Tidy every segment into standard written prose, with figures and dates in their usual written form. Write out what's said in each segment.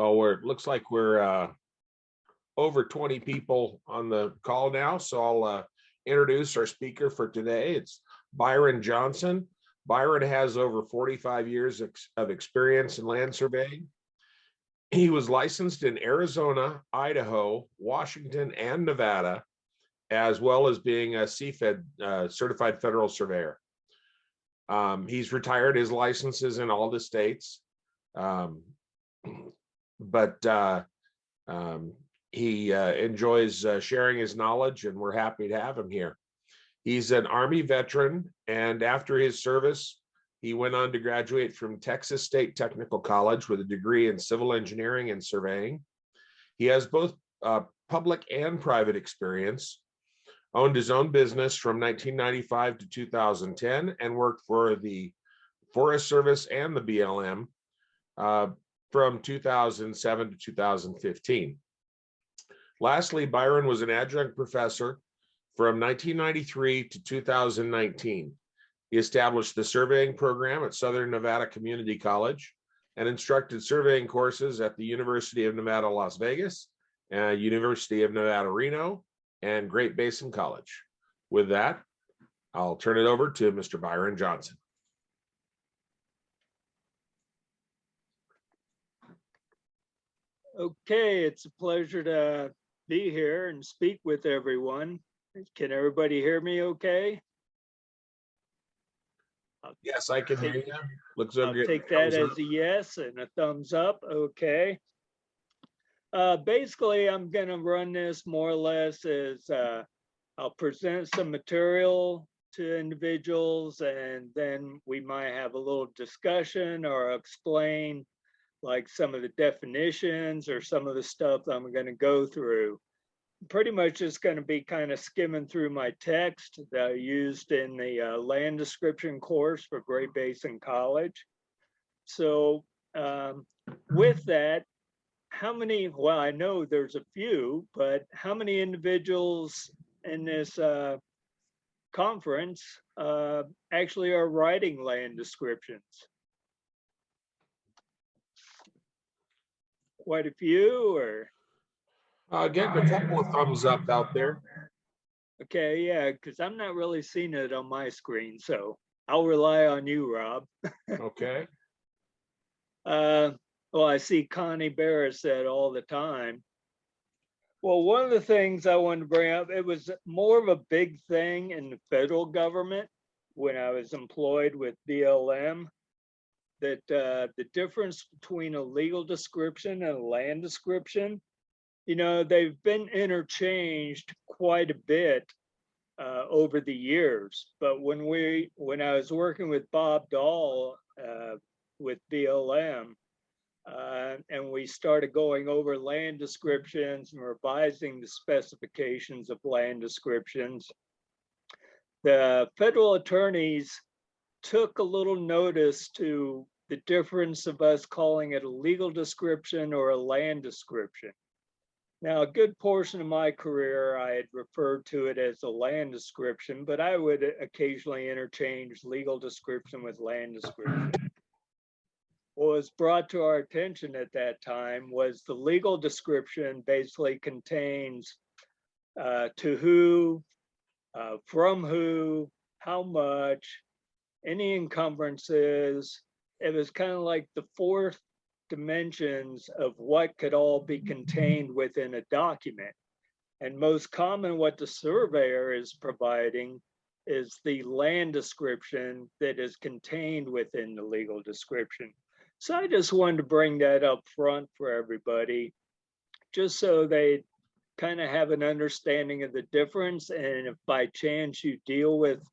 Oh, looks like we're over 20 people on the call now. So I'll introduce our speaker for today. It's Byron Johnson. Byron has over 45 years of experience in land surveying. He was licensed in Arizona, Idaho, Washington, and Nevada, as well as being a CFED certified federal surveyor. He's retired his licenses in all the states, but he enjoys sharing his knowledge, and we're happy to have him here. He's an Army veteran, and after his service, he went on to graduate from Texas State Technical College with a degree in civil engineering and surveying. He has both public and private experience, owned his own business from 1995 to 2010, and worked for the Forest Service and the BLM from 2007 to 2015. Lastly, Byron was an adjunct professor from 1993 to 2019. He established the surveying program at Southern Nevada Community College and instructed surveying courses at the University of Nevada, Las Vegas, University of Nevada, Reno, and Great Basin College. With that, I'll turn it over to Mr. Byron Johnson. Okay, it's a pleasure to be here and speak with everyone. Can everybody hear me okay? Yes, I can hear you. Looks I'll take that as a yes and a thumbs up. Okay. Basically, I'm going to run this more or less as I'll present some material to individuals, and then we might have a little discussion or explain like some of the definitions or some of the stuff that I'm going to go through. Pretty much just going to be kind of skimming through my text that I used in the land description course for Great Basin College. So with that, how many, well, I know there's a few, but how many individuals in this conference actually are writing land descriptions? Quite a few, or? Getting a couple of thumbs up out there. Okay, yeah, because I'm not really seeing it on my screen, so I'll rely on you, Rob. Okay. Well, I see Connie Barrett said all the time. Well, one of the things I wanted to bring up, it was more of a big thing in the federal government when I was employed with BLM, that the difference between a legal description and a land description, you know, they've been interchanged quite a bit over the years. But when I was working with Bob Dahl with BLM, and we started going over land descriptions and revising the specifications of land descriptions, the federal attorneys took a little notice to the difference of us calling it a legal description or a land description. Now, a good portion of my career, I had referred to it as a land description, but I would occasionally interchange legal description with land description. What was brought to our attention at that time was the legal description basically contains to who, from who, how much, any encumbrances. It was kind of like the fourth dimensions of what could all be contained within a document. And most common, what the surveyor is providing is the land description that is contained within the legal description. So I just wanted to bring that up front for everybody, just so they kind of have an understanding of the difference. And if by chance you deal with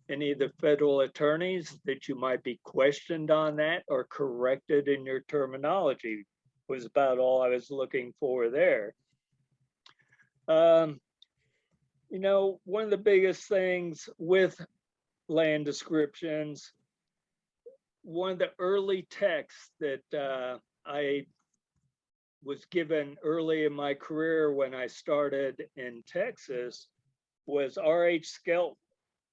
any of the federal attorneys, that you might be questioned on that or corrected in your terminology, was about all I was looking for there. You know, one of the biggest things with land descriptions, one of the early texts that I was given early in my career when I started in Texas was R.H. Skelton,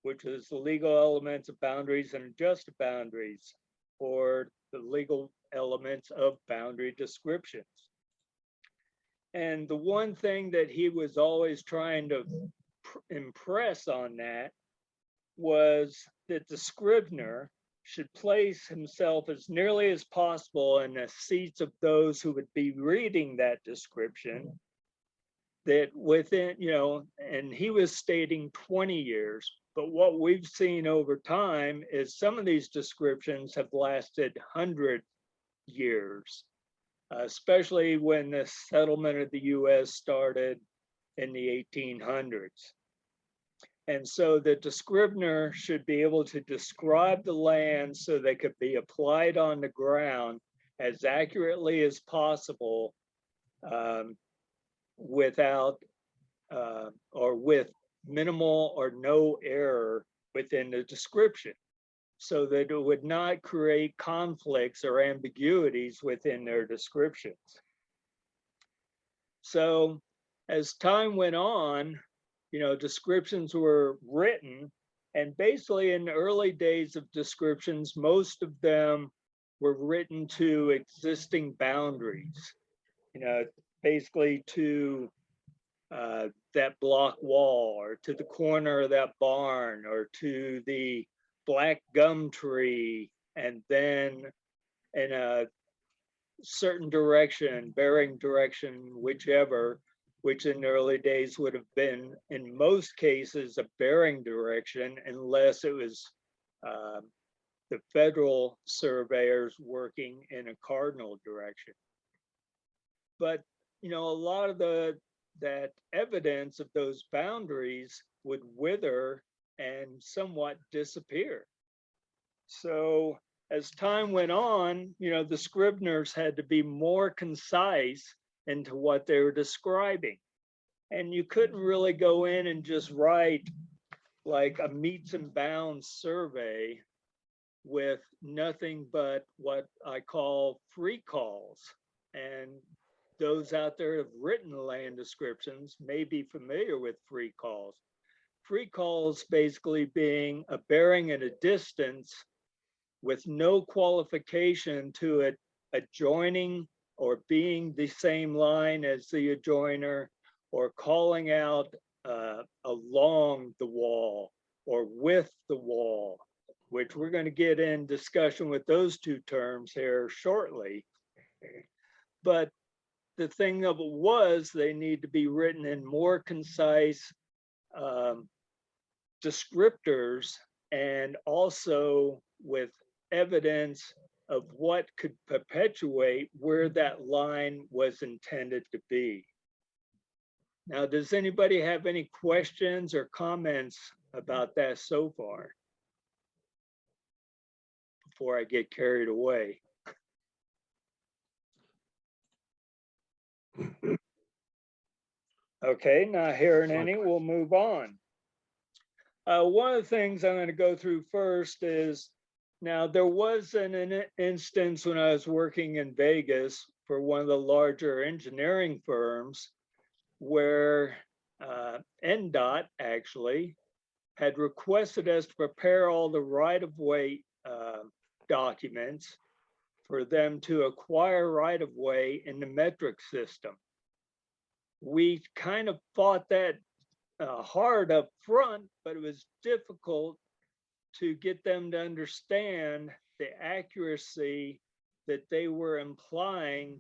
which is the legal elements of boundaries and adjusted boundaries, or the legal elements of boundary descriptions. And the one thing that he was always trying to impress on that was that the scrivener should place himself as nearly as possible in the seats of those who would be reading that description, that within, and he was stating 20 years, but what we've seen over time is some of these descriptions have lasted 100 years, especially when the settlement of the US started in the 1800s. And so the scrivener should be able to describe the land so they could be applied on the ground as accurately as possible, without or with minimal or no error within the description, so that it would not create conflicts or ambiguities within their descriptions. So as time went on, descriptions were written, and basically in the early days of descriptions, most of them were written to existing boundaries, basically to that block wall, or to the corner of that barn, or to the black gum tree, and then in a certain direction, bearing direction, whichever, which in the early days would have been, in most cases, a bearing direction, unless it was the federal surveyors working in a cardinal direction. But, a lot of that evidence of those boundaries would wither and somewhat disappear. So as time went on, the scriveners had to be more concise into what they were describing. And you couldn't really go in and just write like a meets and bounds survey with nothing but what I call free calls. And those out there who have written land descriptions may be familiar with free calls. Free calls basically being a bearing at a distance with no qualification to it adjoining or being the same line as the adjoiner, or calling out along the wall or with the wall, which we're going to get in discussion with those two terms here shortly. But the thing of it was, they need to be written in more concise descriptors, and also with evidence of what could perpetuate where that line was intended to be. Now, does anybody have any questions or comments about that so far, before I get carried away? Okay, not hearing any, we'll move on. One of the things I'm going to go through first is, now there was an instance when I was working in Vegas for one of the larger engineering firms, where NDOT actually had requested us to prepare all the right-of-way documents for them to acquire right-of-way in the metric system. We kind of fought that hard up front, but it was difficult to get them to understand the accuracy that they were implying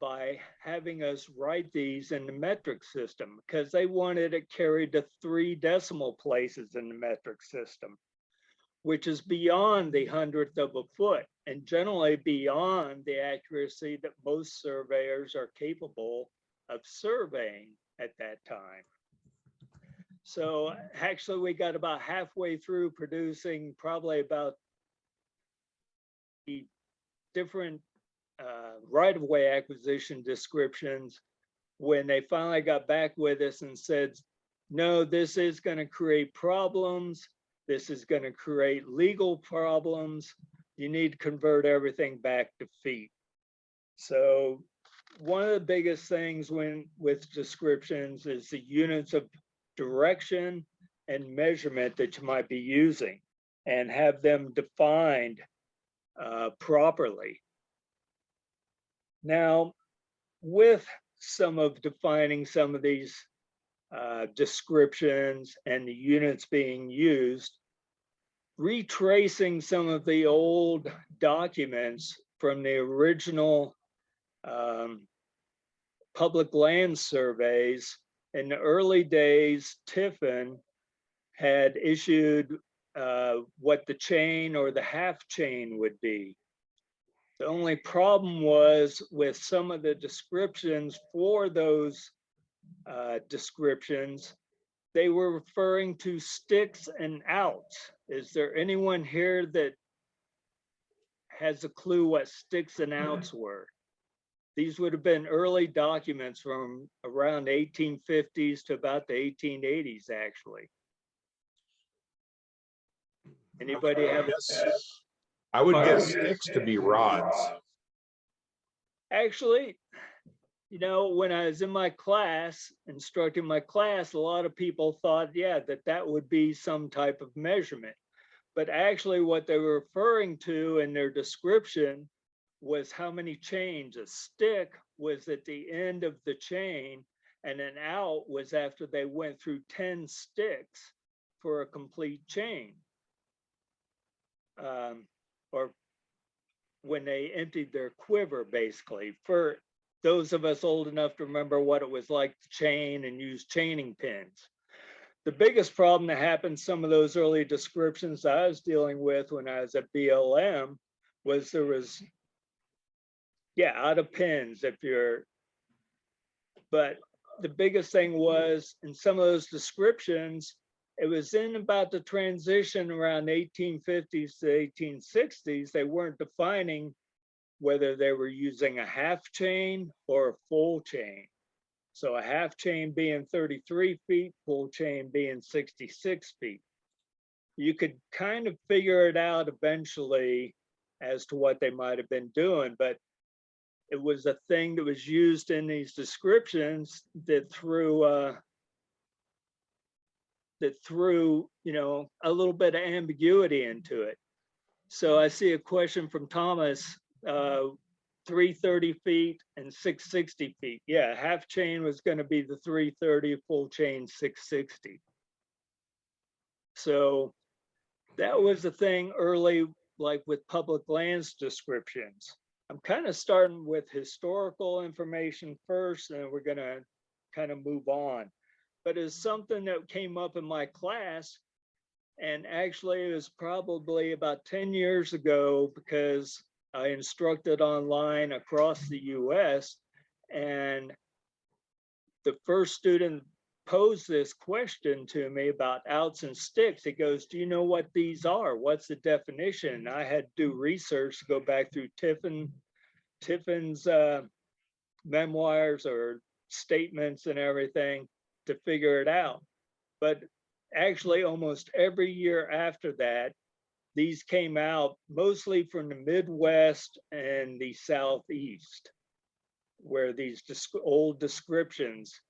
by having us write these in the metric system, because they wanted it carried to 3 decimal places in the metric system, which is beyond the 100th of a foot, and generally beyond the accuracy that most surveyors are capable of surveying at that time. So actually we got about halfway through producing probably about the different right-of-way acquisition descriptions when they finally got back with us and said, no, this is going to create problems. This is going to create legal problems. You need to convert everything back to feet. So one of the biggest things with descriptions is the units of direction and measurement that you might be using, and have them defined properly. Now, with some of defining some of these descriptions and the units being used, retracing some of the old documents from the original public land surveys. In the early days, Tiffin had issued what the chain or the half chain would be. The only problem was with some of the descriptions for those descriptions, they were referring to sticks and outs. Is there anyone here that has a clue what sticks and outs were? These would have been early documents from around 1850s to about the 1880s, actually. Anybody have? I would guess sticks to be rods. Actually, you know, when I was in my class, instructing my class, a lot of people thought, yeah, that would be some type of measurement. But actually what they were referring to in their description was how many chains. A stick was at the end of the chain, and an out was after they went through 10 sticks for a complete chain. Or when they emptied their quiver, basically. For those of us old enough to remember what it was like to chain and use chaining pins. The biggest problem that happened, some of those early descriptions I was dealing with when I was at BLM, was there was, yeah, out of pins if you're, but the biggest thing was in some of those descriptions, it was in about the transition around 1850s to 1860s, they weren't defining whether they were using a half chain or a full chain. So a half chain being 33 feet, full chain being 66 feet. You could kind of figure it out eventually as to what they might have been doing, but it was a thing that was used in these descriptions that threw, you know, a little bit of ambiguity into it. So I see a question from Thomas, 330 feet and 660 feet. Yeah, half chain was going to be the 330, full chain 660. So that was the thing early, like with public lands descriptions. I'm kind of starting with historical information first, and we're going to kind of move on. But it's something that came up in my class, and actually it was probably about 10 years ago because I instructed online across the US, and the first student posed this question to me about outs and sticks. He goes, do you know what these are? What's the definition? And I had to do research to go back through Tiffin's memoirs or statements and everything to figure it out. But actually almost every year after that, these came out mostly from the Midwest and the Southeast, where these old descriptions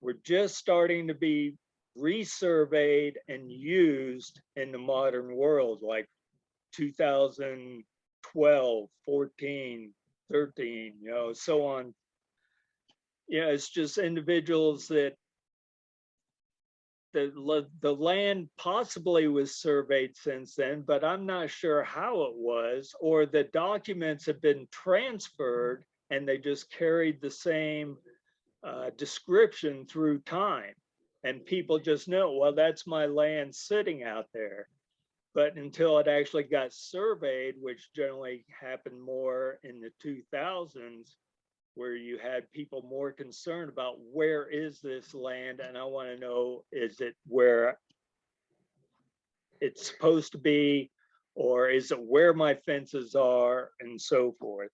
were just starting to be resurveyed and used in the modern world, like 2012, 14, 13, you know, so on. Yeah, it's just individuals that the land possibly was surveyed since then, but I'm not sure how it was, or the documents have been transferred and they just carried the same description through time. And people just know, well, that's my land sitting out there. But until it actually got surveyed, which generally happened more in the 2000s, where you had people more concerned about where is this land, and I want to know, is it where it's supposed to be, or is it where my fences are, and so forth.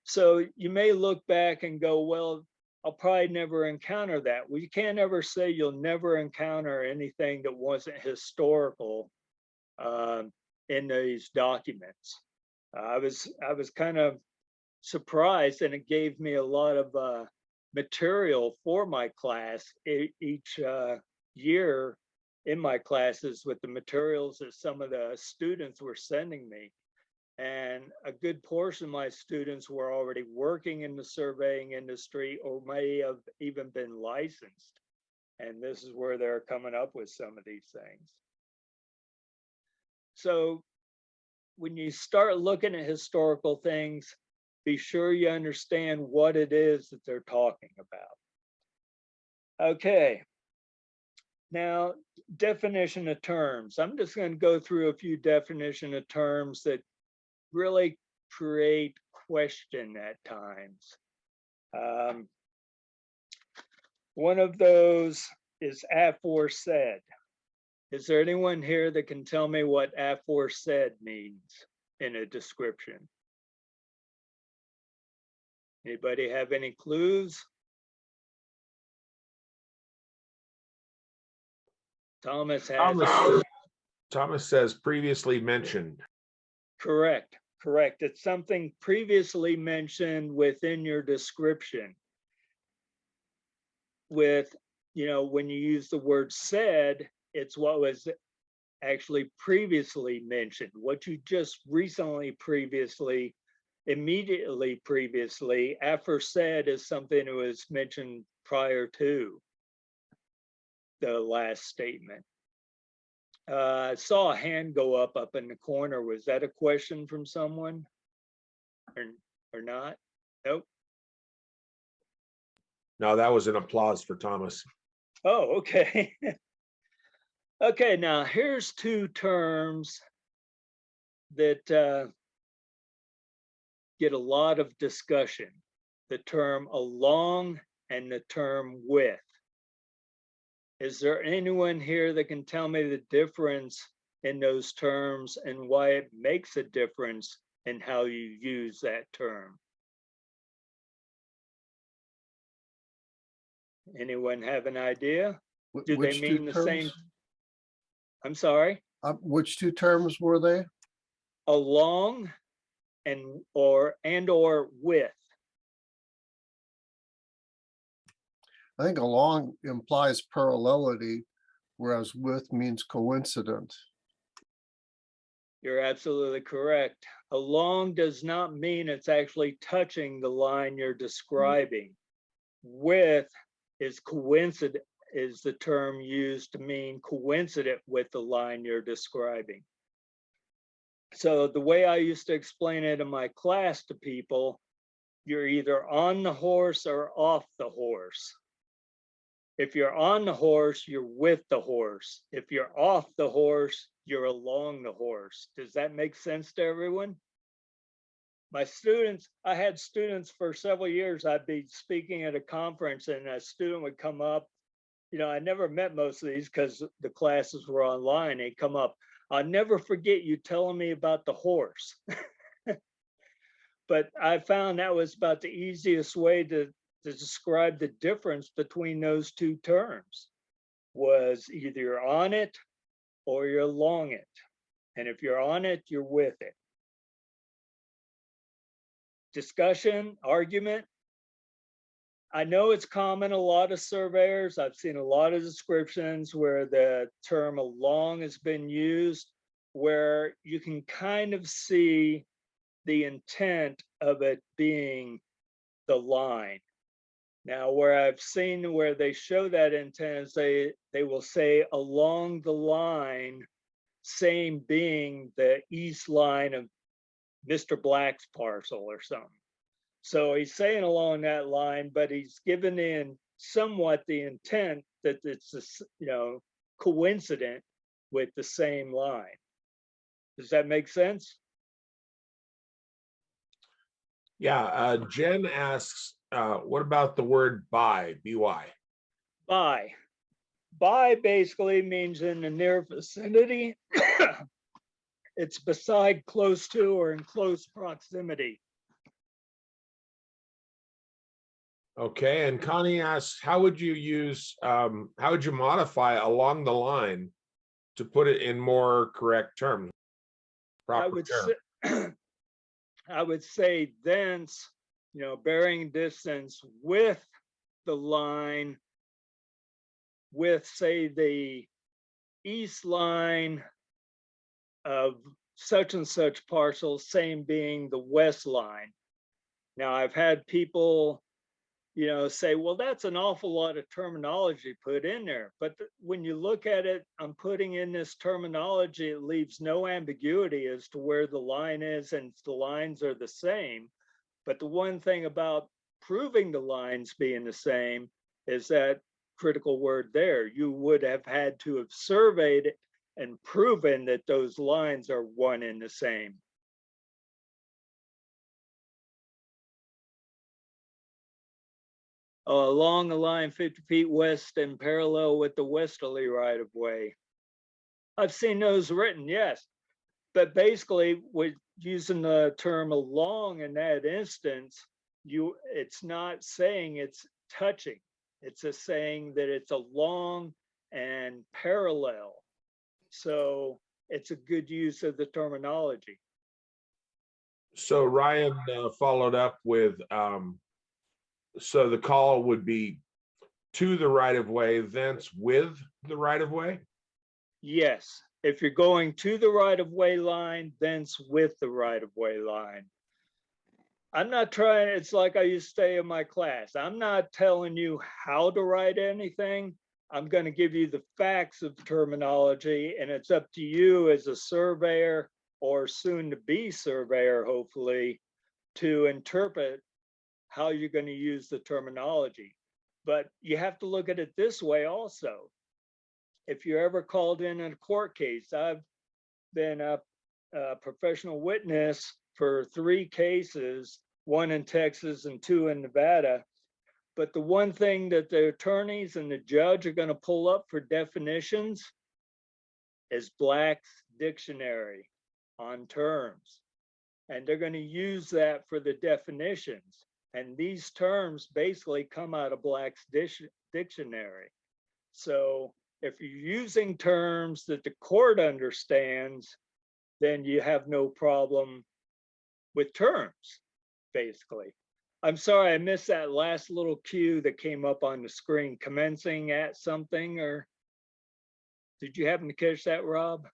So you may look back and go, well, I'll probably never encounter that. Well, you can't ever say you'll never encounter anything that wasn't historical in these documents. I was kind of surprised, and it gave me a lot of material for my class each year in my classes with the materials that some of the students were sending me. And a good portion of my students were already working in the surveying industry or may have even been licensed. And this is where they're coming up with some of these things. So when you start looking at historical things, be sure you understand what it is that they're talking about. Okay. Now, definition of terms. I'm just going to go through a few definition of terms that really create question at times. One of those is aforesaid. Is there anyone here that can tell me what aforesaid means in a description? Anybody have any clues? Thomas has. Thomas says previously mentioned. Correct. It's something previously mentioned within your description. With, when you use the word said, it's what was actually previously mentioned. What you just recently immediately previously, aforesaid is something that was mentioned prior to the last statement. I saw a hand go up in the corner. Was that a question from someone or not? Nope. No, that was an applause for Thomas. Oh, okay. Okay, now here's two terms that get a lot of discussion. The term along and the term with. Is there anyone here that can tell me the difference in those terms and why it makes a difference in how you use that term? Anyone have an idea? Do they mean the same? I'm sorry? Which two terms were they? Along and or with. I think along implies parallelity, whereas with means coincident. You're absolutely correct. Along does not mean it's actually touching the line you're describing. With is coincident, is the term used to mean coincident with the line you're describing. So the way I used to explain it in my class to people, you're either on the horse or off the horse. If you're on the horse, you're with the horse. If you're off the horse, you're along the horse. Does that make sense to everyone? My students, I had students for several years. I'd be speaking at a conference and a student would come up. I never met most of these because the classes were online. They'd come up, I'll never forget you telling me about the horse. But I found that was about the easiest way to describe the difference between those two terms. Was either you're on it or you're along it. And if you're on it, you're with it. Discussion, argument. I know it's common, a lot of surveyors, I've seen a lot of descriptions where the term along has been used, where you can kind of see the intent of it being the line. Now, where I've seen where they show that intent is they will say along the line, same being the east line of Mr. Black's parcel or something. So he's saying along that line, but he's given in somewhat the intent that it's, coincident with the same line. Does that make sense? Yeah, Jen asks, what about the word by, B-Y? By basically means in the near vicinity. It's beside, close to, or in close proximity. Okay, and Connie asks, how would you modify along the line to put it in more correct terms? I would say thence, bearing distance with the line, with say the east line of such and such parcel, same being the west line. Now, I've had people, say, well, that's an awful lot of terminology put in there. But when you look at it, I'm putting in this terminology, it leaves no ambiguity as to where the line is, and the lines are the same. But the one thing about proving the lines being the same is that critical word there. You would have had to have surveyed it and proven that those lines are one and the same. Along the line 50 feet west and parallel with the westerly right of way. I've seen those written, yes. But basically, with using the term along in that instance, it's not saying it's touching. It's just saying that it's along and parallel. So it's a good use of the terminology. So Ryan followed up with, so the call would be to the right of way, thence with the right of way? Yes, if you're going to the right of way line, thence with the right of way line. I'm not trying, it's like I used to say in my class, I'm not telling you how to write anything. I'm going to give you the facts of terminology, and it's up to you as a surveyor or soon to be surveyor, hopefully, to interpret how you're going to use the terminology. But you have to look at it this way also. If you're ever called in a court case, I've been a professional witness for 3 cases, 1 in Texas and 2 in Nevada. But the one thing that the attorneys and the judge are going to pull up for definitions is Black's dictionary on terms. And they're going to use that for the definitions. And these terms basically come out of Black's dictionary. So if you're using terms that the court understands, then you have no problem with terms, basically. I'm sorry, I missed that last little cue that came up on the screen, commencing at something, or did you happen to catch that, Rob?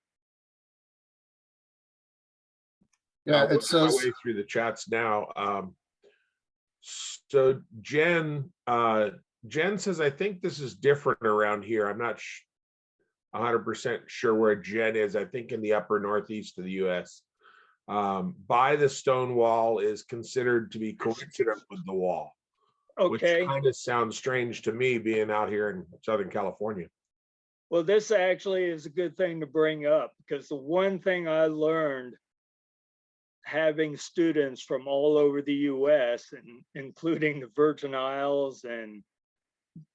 Yeah, it Working my says, way through the chats now. So Jen says, I think this is different around here. I'm not 100% sure where Jen is. I think in the upper northeast of the US. By the stone wall is considered to be coincident with the wall. Okay. Which kind of sounds strange to me being out here in Southern California. Well, this actually is a good thing to bring up, because the one thing I learned having students from all over the US, and including the Virgin Isles and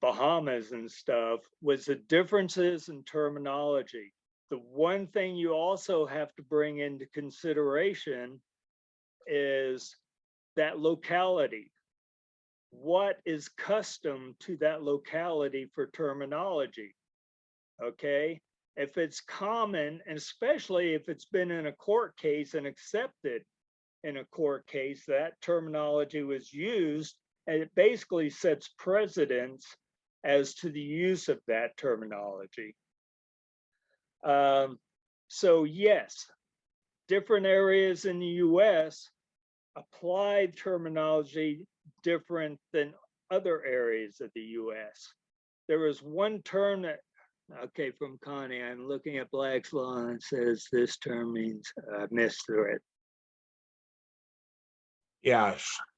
Bahamas and stuff, was the differences in terminology. The one thing you also have to bring into consideration is that locality. What is custom to that locality for terminology? Okay, if it's common, and especially if it's been in a court case and accepted in a court case, that terminology was used, and it basically sets precedence as to the use of that terminology. So yes, different areas in the US applied terminology different than other areas of the US. There was one term that, okay, from Connie, I'm looking at Black's law and it says this term means misthreat. Yeah,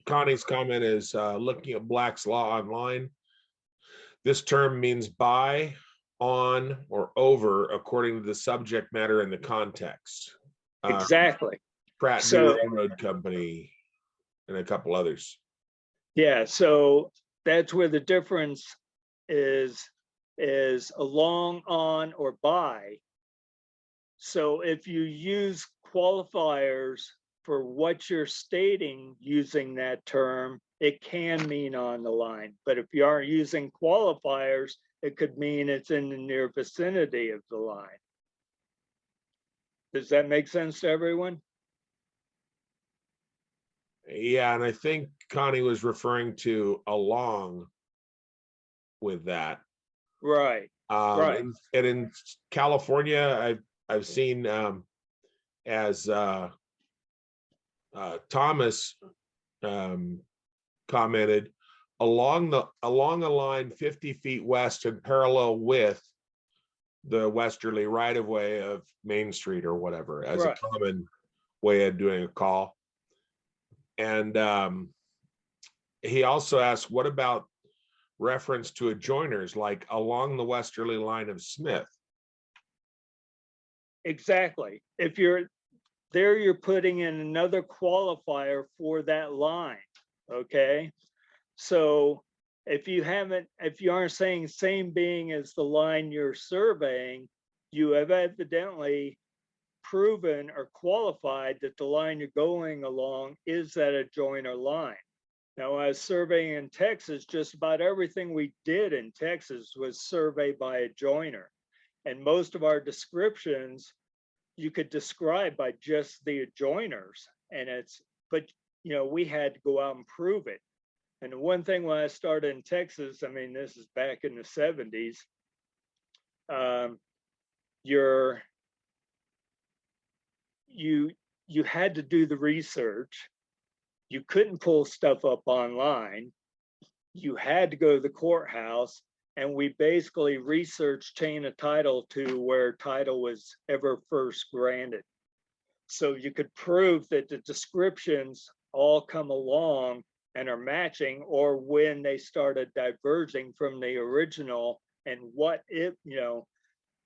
Connie's comment is looking at Black's law online. This term means by, on, or over, according to the subject matter and the context. Exactly. Pratt So, Railroad Company and a couple others. Yeah, so that's where the difference is along, on, or by. So if you use qualifiers for what you're stating using that term, it can mean on the line. But if you aren't using qualifiers, it could mean it's in the near vicinity of the line. Does that make sense to everyone? Yeah, and I think Connie was referring to along with that. Right. Right. And in California, I've seen as Thomas commented, along a line 50 feet west and parallel with the westerly right of way of Main Street or whatever, as a Right. common way of doing a call. And he also asked, what about reference to adjoiners, like along the westerly line of Smith? Exactly. If you're there, you're putting in another qualifier for that line. Okay. So if you aren't saying same being as the line you're surveying, you have evidently proven or qualified that the line you're going along is that adjoiner line. Now, as surveying in Texas, just about everything we did in Texas was surveyed by adjoiner. And most of our descriptions you could describe by just the adjoiners. But we had to go out and prove it. And one thing when I started in Texas, I mean, this is back in the 70s, you had to do the research. You couldn't pull stuff up online. You had to go to the courthouse, and we basically researched chain of title to where title was ever first granted. So you could prove that the descriptions all come along and are matching, or when they started diverging from the original. And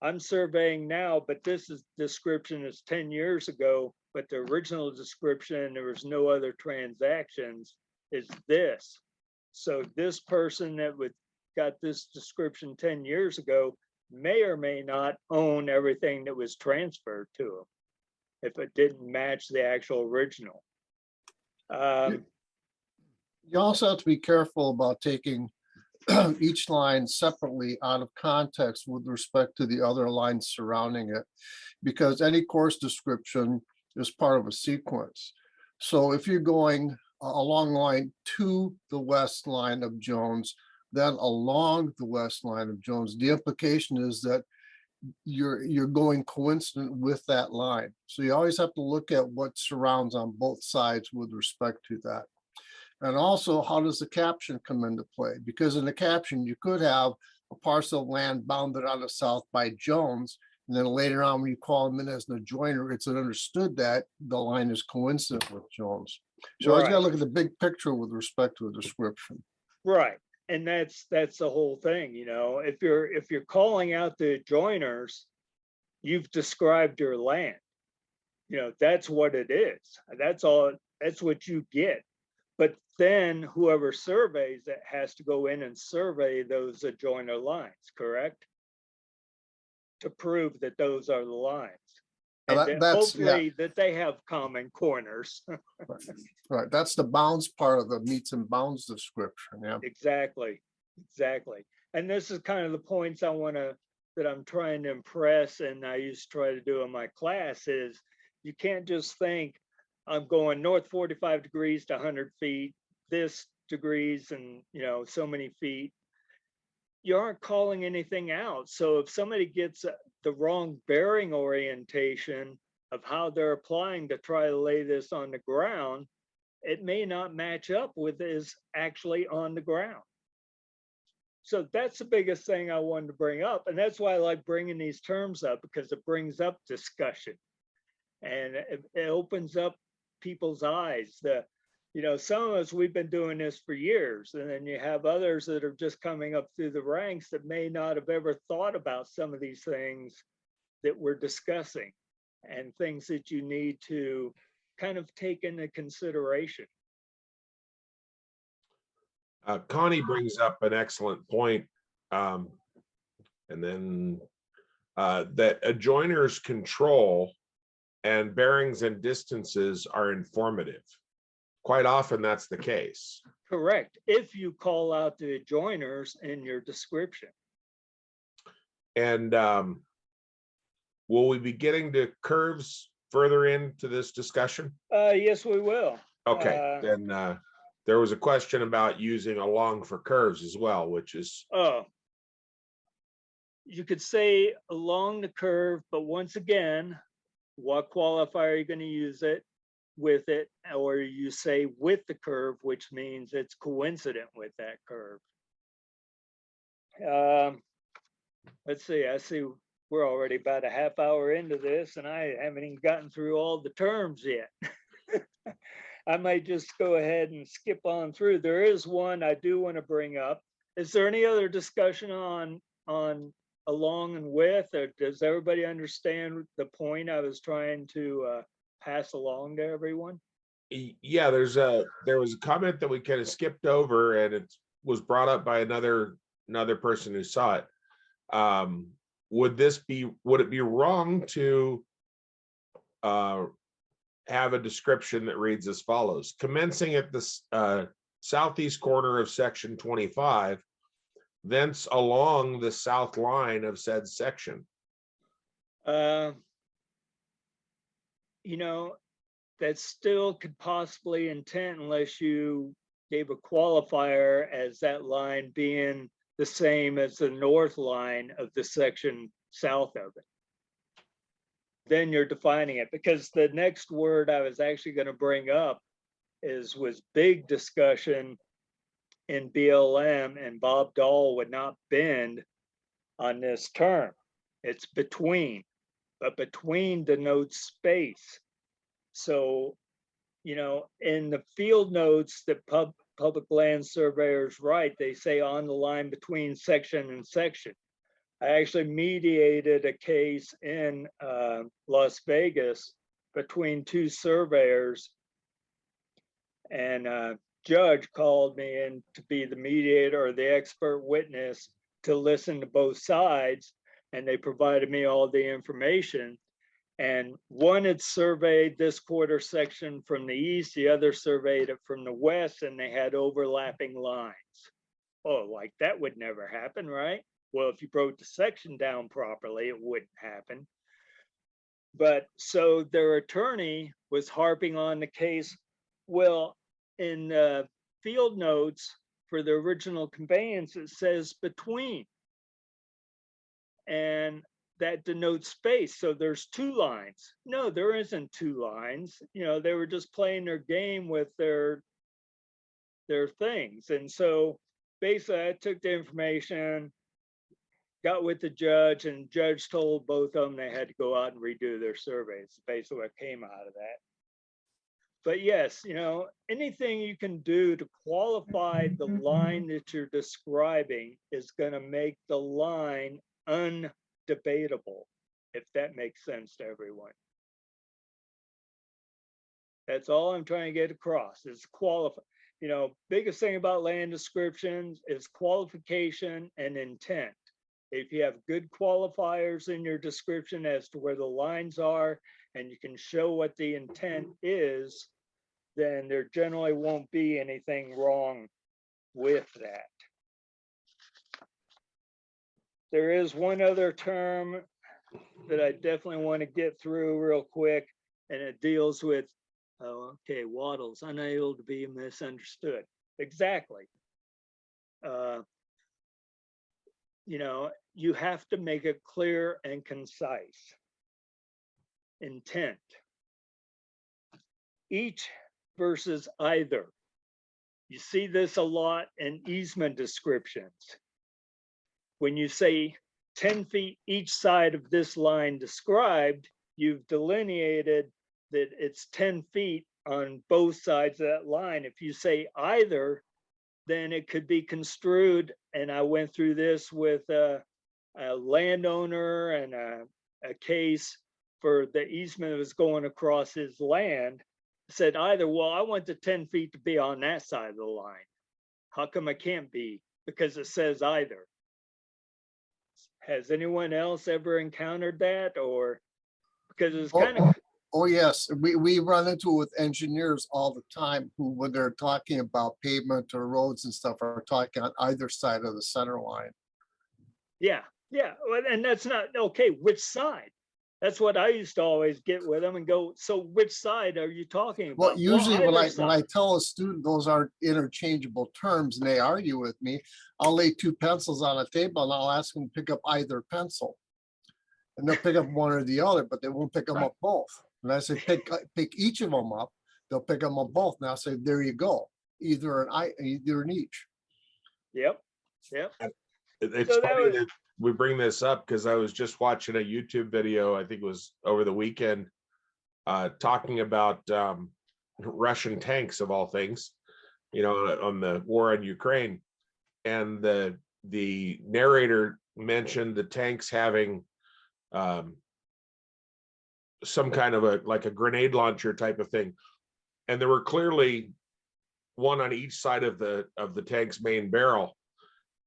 I'm surveying now, but this description is 10 years ago, but the original description, there was no other transactions, is this. So this person that got this description 10 years ago may or may not own everything that was transferred to them if it didn't match the actual original. You also have to be careful about taking each line separately out of context with respect to the other lines surrounding it, because any course description is part of a sequence. So if you're going along line to the west line of Jones, then along the west line of Jones, the implication is that you're going coincident with that line. So you always have to look at what surrounds on both sides with respect to that. And also, how does the caption come into play? Because in the caption, you could have a parcel of land bounded on the south by Jones, and then later on, when you call them in as an adjoiner, it's understood that the line is coincident with Jones. So I got to look at the big picture with respect to a description. Right, and that's the whole thing. If you're calling out the adjoiners, you've described your land. That's what it is. That's all. That's what you get. But then whoever surveys it has to go in and survey those adjoiner lines, correct? To prove that those are the lines. And hopefully that they have common corners. Right. That's the bounds part of the meets and bounds description. Yeah. Exactly. And this is kind of the points that I'm trying to impress, and I used to try to do in my class, is you can't just think, I'm going north 45 degrees to 100 feet, this degrees and, so many feet. You aren't calling anything out. So if somebody gets the wrong bearing orientation of how they're applying to try to lay this on the ground, it may not match up with is actually on the ground. So that's the biggest thing I wanted to bring up. And that's why I like bringing these terms up, because it brings up discussion and it opens up people's eyes. Some of us, we've been doing this for years, and then you have others that are just coming up through the ranks that may not have ever thought about some of these things that we're discussing, and things that you need to kind of take into consideration. Connie brings up an excellent point, and then that adjoiners control and bearings and distances are informative. Quite often that's the case. Correct, if you call out the adjoiners in your description. And will we be getting to curves further into this discussion? Yes, we will. Okay, then there was a question about using along for curves as well, which is... You could say along the curve, but once again, what qualifier are you going to use it with it, or you say with the curve, which means it's coincident with that curve. Let's see, I see we're already about a half hour into this and I haven't even gotten through all the terms yet. I might just go ahead and skip on through. There is one I do want to bring up. Is there any other discussion on along and with, or does everybody understand the point I was trying to pass along to everyone? Yeah, there was a comment that we kind of skipped over, and it was brought up by another person who saw it. Would it be wrong to have a description that reads as follows: commencing at the southeast corner of section 25, thence along the south line of said section? You know, that still could possibly intend unless you gave a qualifier as that line being the same as the north line of the section south of it. Then you're defining it, because the next word I was actually going to bring up was big discussion in BLM, and Bob Dahl would not bend on this term. It's between, but between denotes space. So, you know, in the field notes that public land surveyors write, they say on the line between section and section. I actually mediated a case in Las Vegas between two surveyors, and a judge called me in to be the mediator or the expert witness to listen to both sides, and they provided me all the information. And one had surveyed this quarter section from the east, the other surveyed it from the west, and they had overlapping lines. Oh, like that would never happen, right? Well, if you broke the section down properly, it wouldn't happen. But so their attorney was harping on the case. Well, in the field notes for the original conveyance, it says between. And that denotes space. So there's two lines. No, there isn't two lines. You know, they were just playing their game with their things. And so basically I took the information, got with the judge, and the judge told both of them they had to go out and redo their surveys. Basically what came out of that. But yes, you know, anything you can do to qualify the line that you're describing is going to make the line undebatable, if that makes sense to everyone. That's all I'm trying to get across is qualify. You know, biggest thing about land descriptions is qualification and intent. If you have good qualifiers in your description as to where the lines are, and you can show what the intent is, then there generally won't be anything wrong with that. There is one other term that I definitely want to get through real quick, and it deals with, wattles, unable to be misunderstood. Exactly. You know, you have to make it clear and concise. Intent. Each versus either. You see this a lot in easement descriptions. When you say 10 feet each side of this line described, you've delineated that it's 10 feet on both sides of that line. If you say either, then it could be construed, and I went through this with a landowner and a case for the easement that was going across his land, said either, well, I want the 10 feet to be on that side of the line. How come I can't be? Because it says either. Has anyone else ever encountered that? Or because it's kind of... Oh, yes, we run into it with engineers all the time who, when they're talking about pavement or roads and stuff, are talking on either side of the center line. Yeah, yeah, and that's not, okay, which side? That's what I used to always get with them and go, so which side are you talking about? Well, usually well, when I tell a student those aren't interchangeable terms and they argue with me, I'll lay two pencils on a table and I'll ask them to pick up either pencil. And they'll pick up one or the other, but they won't pick them up both. And I say, pick each of them up. They'll pick them up both. Now I say, there you go. Either in each. Yep. Yep. It's So that funny was- that we bring this up because I was just watching a YouTube video, I think it was over the weekend, talking about Russian tanks of all things, on the war in Ukraine. And the narrator mentioned the tanks having some kind of a grenade launcher type of thing. And there were clearly one on each side of the tank's main barrel.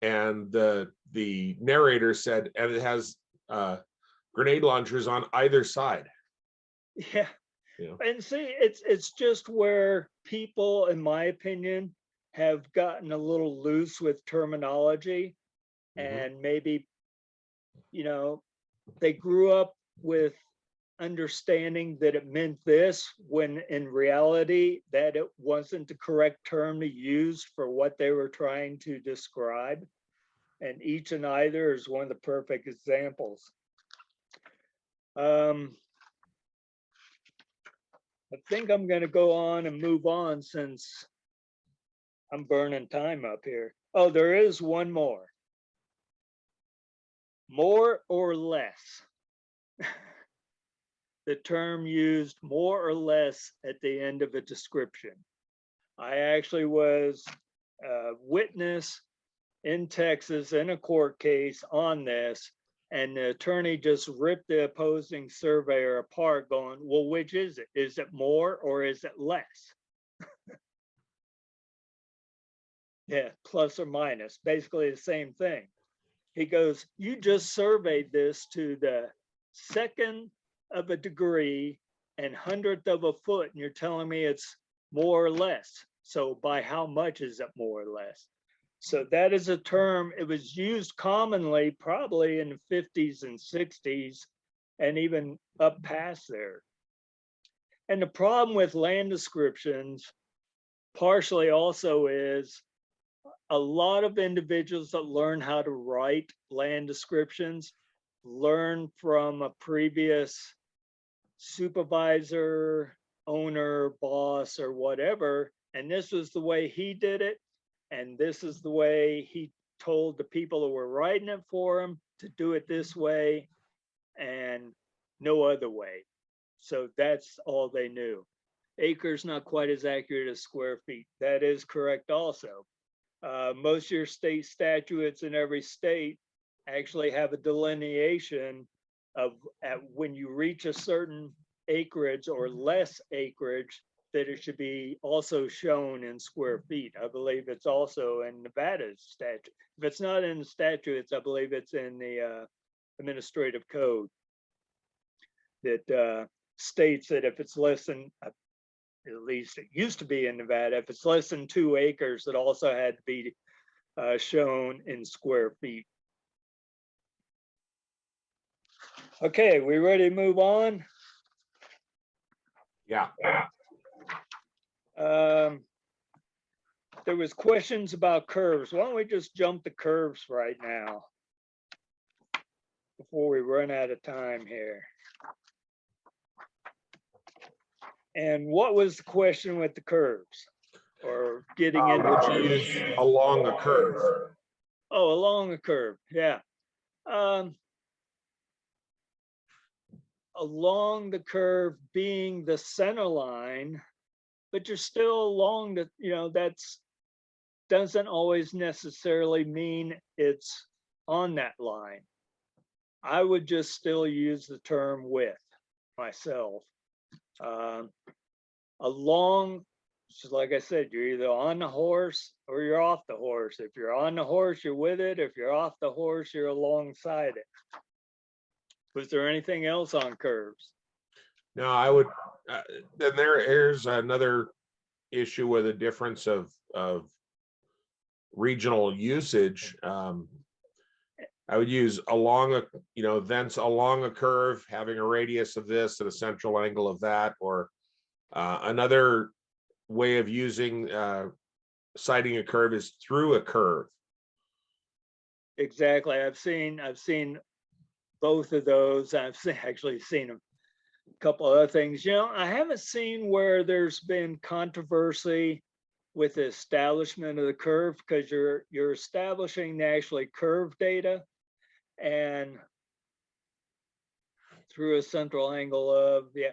And the narrator said, and it has grenade launchers on either side. Yeah. And see, it's just where people, in my opinion, have gotten a little loose with terminology, and maybe, they grew up with understanding that it meant this, when in reality that it wasn't the correct term to use for what they were trying to describe. And each and either is one of the perfect examples. I think I'm going to go on and move on since I'm burning time up here. Oh, there is one more. More or less. The term used more or less at the end of a description. I actually was a witness in Texas in a court case on this, and the attorney just ripped the opposing surveyor apart going, well, which is it? Is it more or is it less? Yeah, plus or minus, basically the same thing. He goes, you just surveyed this to the second of a degree and 100th of a foot, and you're telling me it's more or less. So by how much is it more or less? So that is a term, it was used commonly probably in the 50s and 60s and even up past there. And the problem with land descriptions partially also is a lot of individuals that learn how to write land descriptions learn from a previous supervisor, owner, boss, or whatever. And this was the way he did it. And this is the way he told the people who were writing it for him to do it this way and no other way. So that's all they knew. Acres not quite as accurate as square feet. That is correct also. Most of your state statutes in every state actually have a delineation of when you reach a certain acreage or less acreage, that it should be also shown in square feet. I believe it's also in Nevada's statute. If it's not in the statutes, I believe it's in the administrative code that states that if it's less than, at least it used to be in Nevada, if it's less than 2 acres, it also had to be shown in square feet. Okay, we ready to move on? Yeah. There was questions about curves. Why don't we just jump the curves right now before we run out of time here? And what was the question with the curves, or getting into Would you use along a curve? Oh, along a curve, yeah. Along the curve being the center line, but you're still along the, that's doesn't always necessarily mean it's on that line. I would just still use the term width myself. Along, just like I said, you're either on the horse or you're off the horse. If you're on the horse, you're with it. If you're off the horse, you're alongside it. Was there anything else on curves? No, I would, then there's another issue with a difference of regional usage. I would use along a, thence along a curve, having a radius of this and a central angle of that, or another way of using citing a curve is through a curve. Exactly. I've seen both of those. Actually seen a couple other things. You know, I haven't seen where there's been controversy with the establishment of the curve, because you're establishing the actually curve data, and through a central angle of, yeah.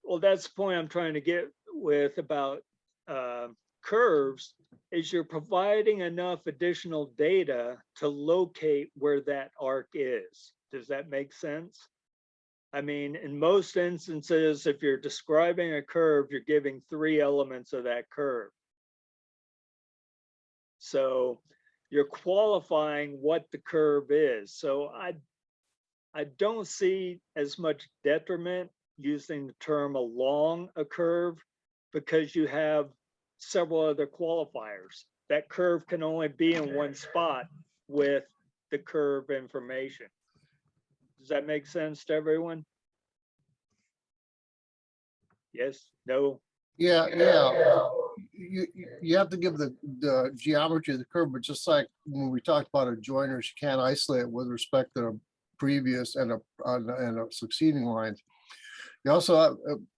Well, that's the point I'm trying to get with about curves, is you're providing enough additional data to locate where that arc is. Does that make sense? I mean, in most instances, if you're describing a curve, you're giving 3 elements of that curve. So you're qualifying what the curve is. So I don't see as much detriment using the term along a curve, because you have several other qualifiers. That curve can only be in one spot with the curve information. Does that make sense to everyone? Yes, no? Yeah. You have to give the geometry of the curve, but just like when we talked about adjoiners, you can't isolate it with respect to a previous and a succeeding lines. You also have,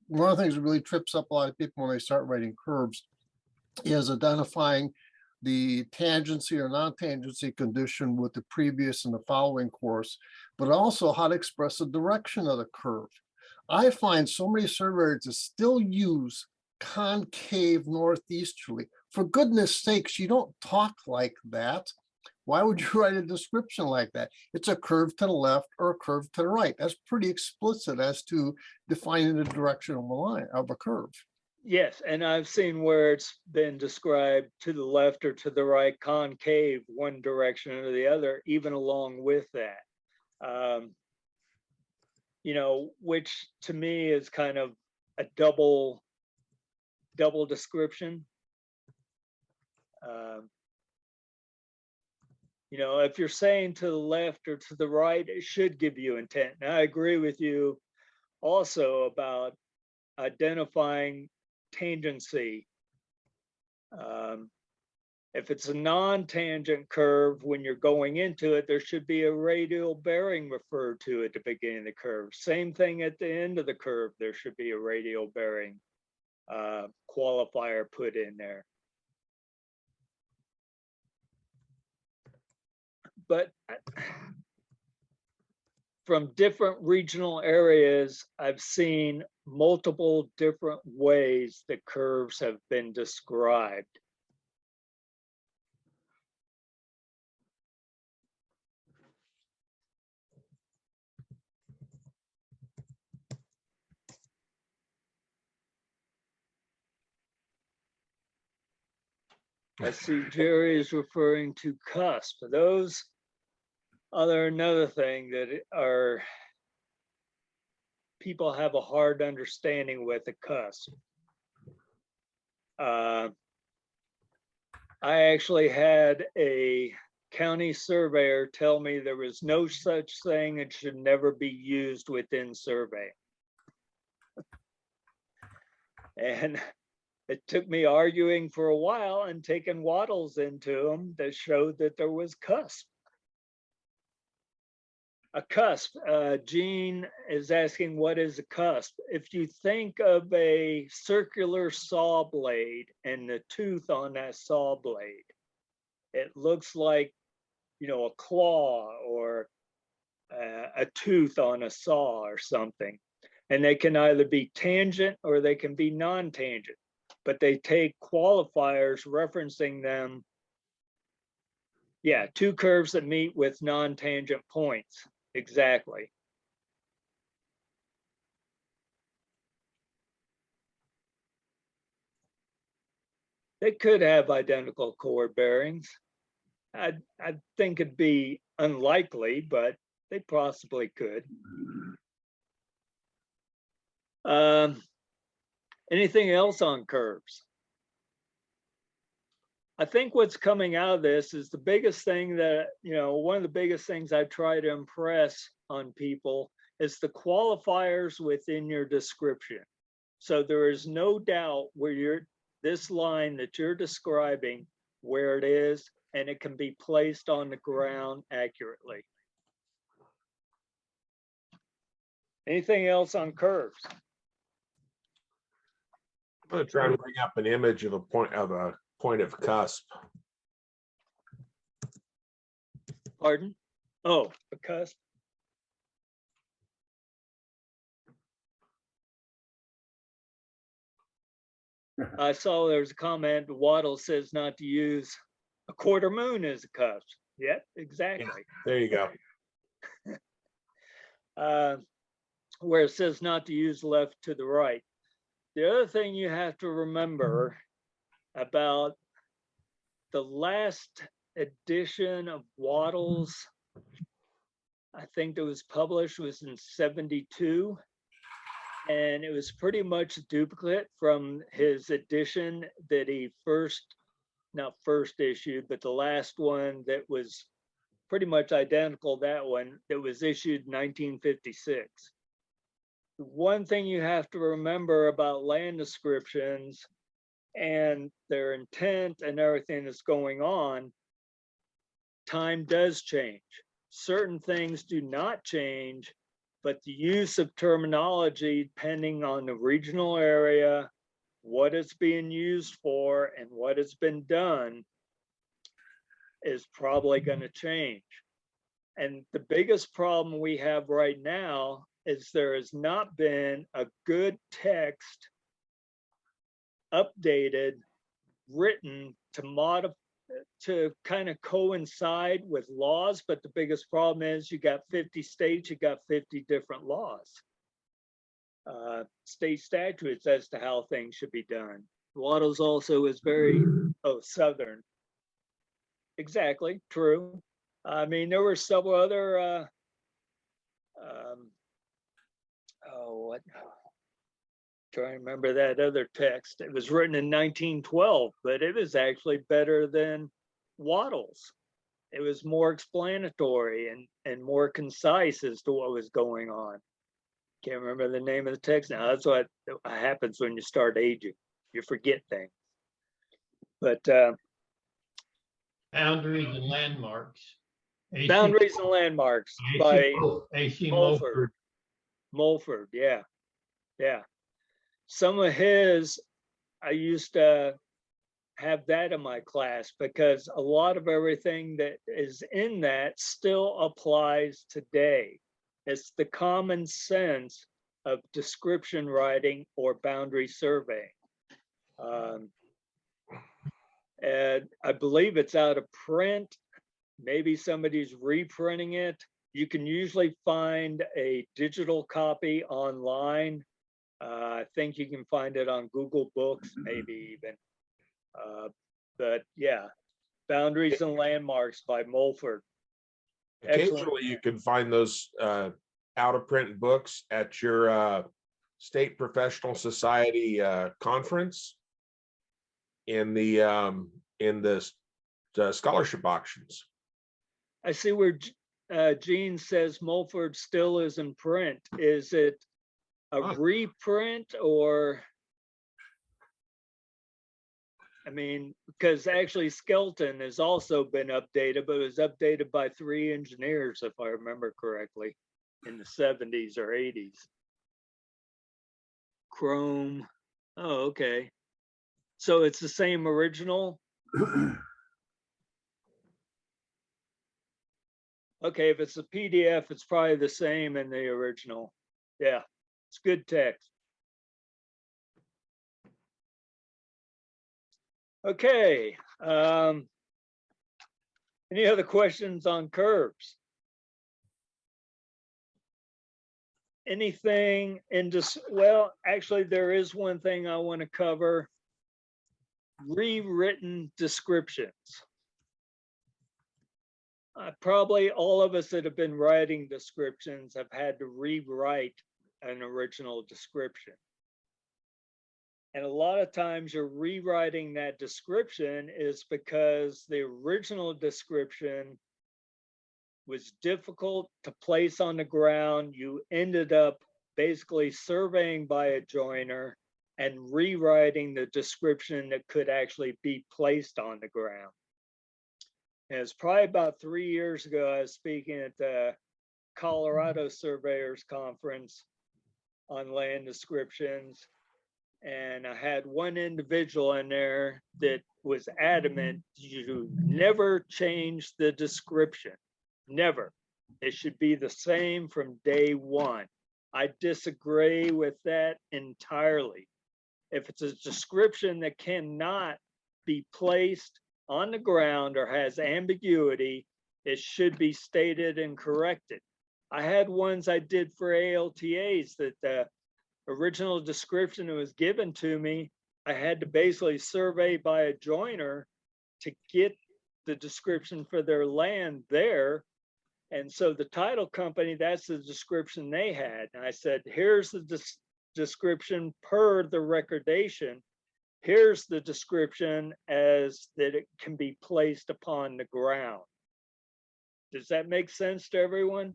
one of the things that really trips up a lot of people when they start writing curves is identifying the tangency or non-tangency condition with the previous and the following course, but also how to express the direction of the curve. I find so many surveyors that still use concave northeasterly. For goodness sakes, you don't talk like that. Why would you write a description like that? It's a curve to the left or a curve to the right. That's pretty explicit as to defining the direction of a line of a curve. Yes, and I've seen where it's been described to the left or to the right, concave, one direction or the other, even along with that. You know, which to me is kind of a double description. You know, if you're saying to the left or to the right, it should give you intent. And I agree with you also about identifying tangency. If it's a non-tangent curve, when you're going into it, there should be a radial bearing referred to at the beginning of the curve. Same thing at the end of the curve, there should be a radial bearing qualifier put in there. But from different regional areas, I've seen multiple different ways that curves have been described. I see Jerry is referring to Cusps. Those are another thing that are people have a hard understanding with the Cusp. I actually had a county surveyor tell me there was no such thing and should never be used within survey. And it took me arguing for a while and taking waddles into them that showed that there was cusp. A cusp, Gene is asking, what is a cusp? If you think of a circular saw blade and the tooth on that saw blade, it looks like, you know, a claw or a tooth on a saw or something. And they can either be tangent or they can be non-tangent, but they take qualifiers referencing them. Yeah, two curves that meet with non-tangent points. Exactly. They could have identical chord bearings. I think it'd be unlikely, but they possibly could. Anything else on curves? I think what's coming out of this is the biggest thing that, you know, one of the biggest things I try to impress on people is the qualifiers within your description. So there is no doubt where this line that you're describing, where it is, and it can be placed on the ground accurately. Anything else on curves? I'm gonna try and bring up an image of a point of cusp. Pardon? Oh, a cusp. I saw there was a comment, Waddle says not to use a quarter moon as a cusp. Yep, exactly. There you go. Where it says not to use left to the right. The other thing you have to remember about the last edition of Waddle's, I think that was published, was in 72. And it was pretty much a duplicate from his edition that he not first issued, but the last one that was pretty much identical, that one that was issued in 1956. The one thing you have to remember about land descriptions and their intent and everything that's going on, time does change. Certain things do not change, but the use of terminology, depending on the regional area, what it's being used for, and what has been done, is probably going to change. And the biggest problem we have right now is there has not been a good text updated, written to kind of coincide with laws. But the biggest problem is you got 50 states, you got 50 different laws, state statutes as to how things should be done. Waddles also is very, Southern. Exactly, true. I mean, there were several other, trying to remember that other text. It was written in 1912, but it was actually better than Waddles. It was more explanatory and more concise as to what was going on. Can't remember the name of the text now. That's what happens when you start aging. You forget things. But Boundaries and Landmarks. Boundaries and Landmarks by A.C. Mulford. Mulford, yeah. Yeah. Some of his, I used to have that in my class because a lot of everything that is in that still applies today. It's the common sense of description writing or boundary surveying. And I believe it's out of print. Maybe somebody's reprinting it. You can usually find a digital copy online. I think you can find it on Google Books, maybe even. But yeah, Boundaries and Landmarks by Mulford. Occasionally, you can find those out of print books at your state professional society conference in the scholarship auctions. I see where Gene says Mulford still is in print. Is it a reprint or? I mean, because actually Skelton has also been updated, but it was updated by 3 engineers, if I remember correctly, in the 70s or 80s. Chrome. Oh, okay. So it's the same original? Okay, if it's a PDF, it's probably the same in the original. Yeah, it's good text. Okay. Any other questions on curves? Anything in just, well, actually, there is one thing I want to cover. Rewritten descriptions. Probably all of us that have been writing descriptions have had to rewrite an original description. And a lot of times you're rewriting that description is because the original description was difficult to place on the ground. You ended up basically surveying by a joiner and rewriting the description that could actually be placed on the ground. And it's probably about 3 years ago, I was speaking at the Colorado Surveyors Conference, on land descriptions. And I had one individual in there that was adamant, you never change the description, never. It should be the same from day one. I disagree with that entirely. If it's a description that cannot be placed on the ground or has ambiguity, it should be stated and corrected. I had ones I did for ALTAs that the original description that was given to me, I had to basically survey by a joiner to get the description for their land there. And so the title company, that's the description they had. And I said, here's the description per the recordation. Here's the description as that it can be placed upon the ground. Does that make sense to everyone?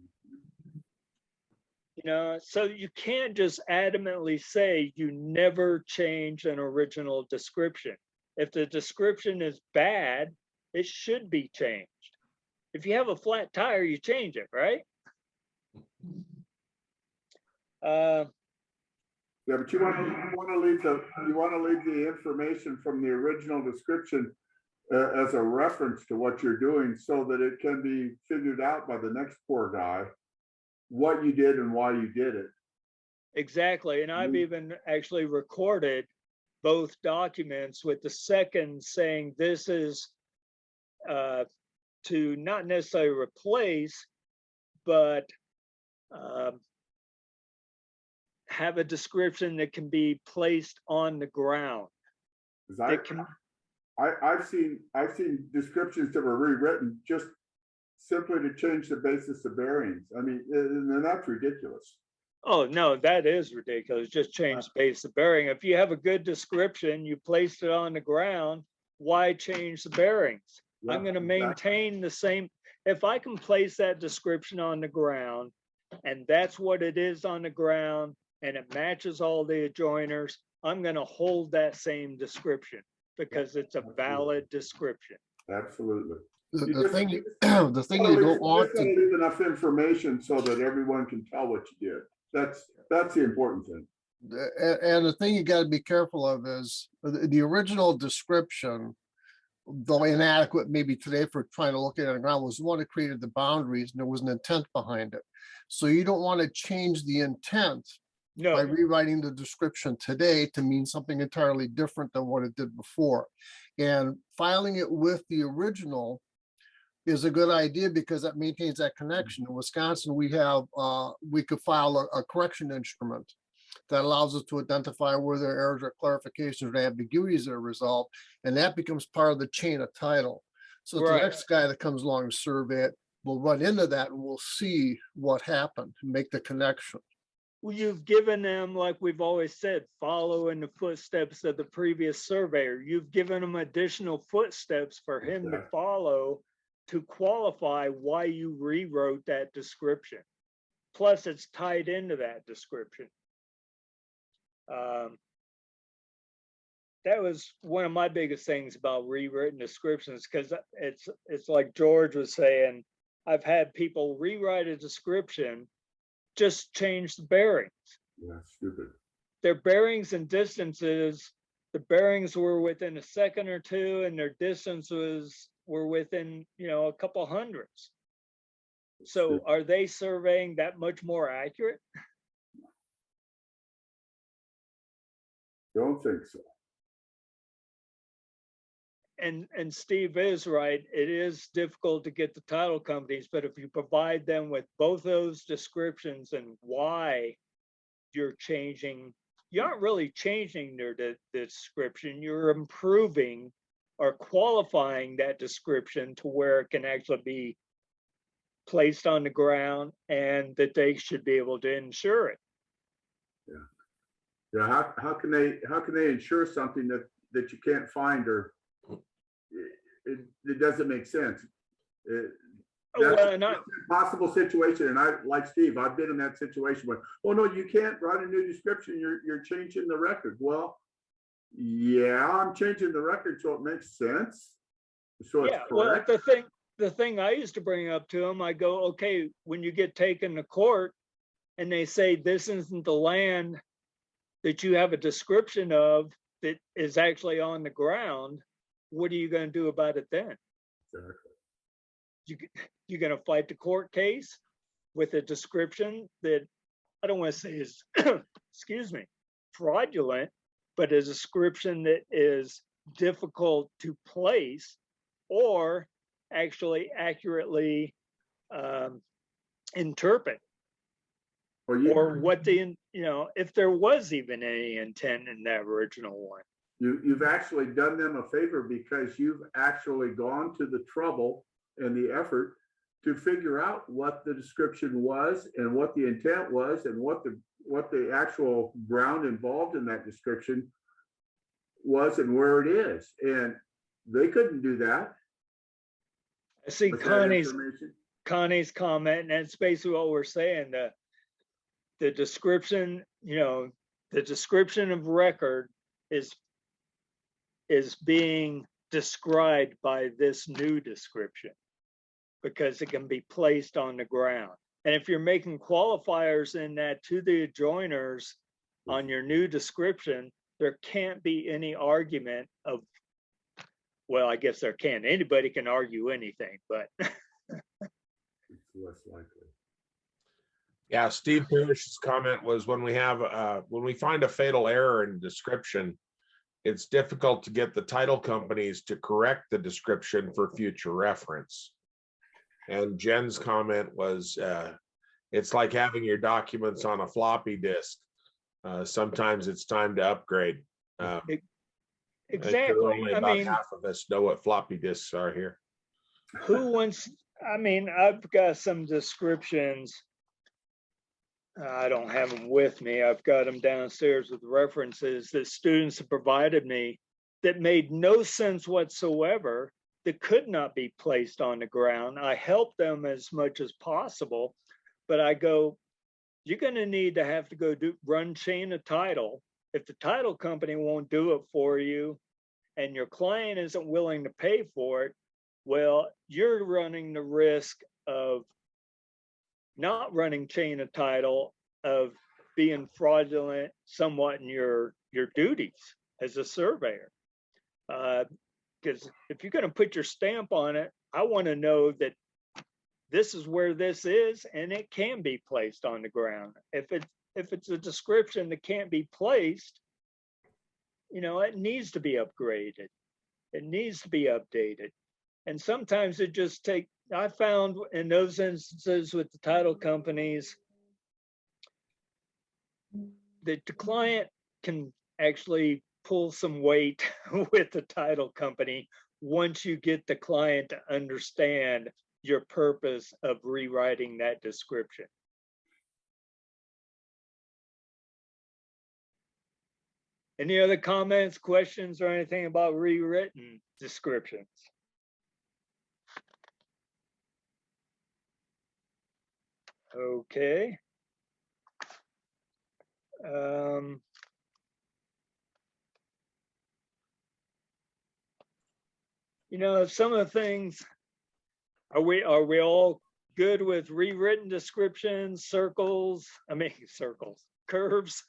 You know, so you can't just adamantly say you never change an original description. If the description is bad, it should be changed. If you have a flat tire, you change it, right? Yeah, but you want to leave the information from the original description as a reference to what you're doing, so that it can be figured out by the next poor guy what you did and why you did it. Exactly, and I've even actually recorded both documents with the second saying this is to not necessarily replace, but have a description that can be placed on the ground. I've seen descriptions that were rewritten just simply to change the basis of bearings. I mean, and that's ridiculous. Oh, no, that is ridiculous. Just change the base of bearing. If you have a good description, you placed it on the ground, why change the bearings? Yeah, I'm going to maintain the same. If I can place that description on the ground and that's what it is on the ground and it matches all the adjoiners, I'm going to hold that same description because it's a valid description. Absolutely. The thing you don't want to leave enough information so that everyone can tell what you did. That's the important thing. And the thing you got to be careful of is the original description, though inadequate maybe today for trying to look at it on the ground, was the one that created the boundaries and there was an intent behind it. So you don't want to change the intent by rewriting the description today to mean something entirely different than what it did before. And filing it with the original is a good idea because that maintains that connection. In Wisconsin, we could file a correction instrument that allows us to identify where there are errors or clarifications or ambiguities that are resolved, and that becomes part of the chain of title. So the next guy that comes along and survey it will run into that and we'll see what happened and make the connection. Well, you've given them, like we've always said, follow in the footsteps of the previous surveyor. You've given them additional footsteps for him to follow to qualify why you rewrote that description. Plus, it's tied into that description. That was one of my biggest things about rewritten descriptions, because it's like George was saying, I've had people rewrite a description, just change the bearings. Yeah, stupid. Their bearings and distances, the bearings were within a second or two, and their distance were within, a couple hundreds. So are they surveying that much more accurate? Don't think so. And Steve is right. It is difficult to get the title companies, but if you provide them with both those descriptions and why you're changing, you aren't really changing their description. You're improving or qualifying that description to where it can actually be placed on the ground and that they should be able to insure it. Yeah. How can they insure something that you can't find, or it doesn't make sense? That's an impossible situation. And I, like Steve, I've been in that situation where, oh no, you can't write a new description. You're changing the record. Well, yeah, I'm changing the record so it makes sense. So it's correct. Well, the thing I used to bring up to them, I go, okay, when you get taken to court, and they say this isn't the land that you have a description of that is actually on the ground, what are you going to do about it then? You're going to fight the court case with a description that I don't want to say is, excuse me, fraudulent, but a description that is difficult to place or actually accurately interpret, or what the, if there was even any intent in that original one. You've actually done them a favor because you've actually gone to the trouble and the effort to figure out what the description was and what the intent was and what the actual ground involved in that description was and where it is. And they couldn't do that. I see Connie's comment, and that's basically what we're saying. The description, the description of record is being described by this new description because it can be placed on the ground. And if you're making qualifiers in that to the adjoiners on your new description, there can't be any argument of, well, I guess there can. Anybody can argue anything, but it's less likely. Yeah, Steve Parrish's comment was when we find a fatal error in description, it's difficult to get the title companies to correct the description for future reference. And Jen's comment was, it's like having your documents on a floppy disk. Sometimes it's time to upgrade. exactly. Only about half of us know what floppy disks are here. Who wants, I've got some descriptions. I don't have them with me. I've got them downstairs with references that students have provided me that made no sense whatsoever, that could not be placed on the ground. I help them as much as possible, but I go, you're going to need to have to go run chain of title. If the title company won't do it for you and your client isn't willing to pay for it, well, you're running the risk of not running chain of title, of being fraudulent somewhat in your duties as a surveyor. Because if you're going to put your stamp on it, I want to know that this is where this is, and it can be placed on the ground. If it's a description that can't be placed, it needs to be upgraded. It needs to be updated. And sometimes it just takes, I found in those instances with the title companies that the client can actually pull some weight with the title company once you get the client to understand your purpose of rewriting that description. Any other comments, questions, or anything about rewritten descriptions? Okay. Some of the things, are we all good with rewritten descriptions, curves?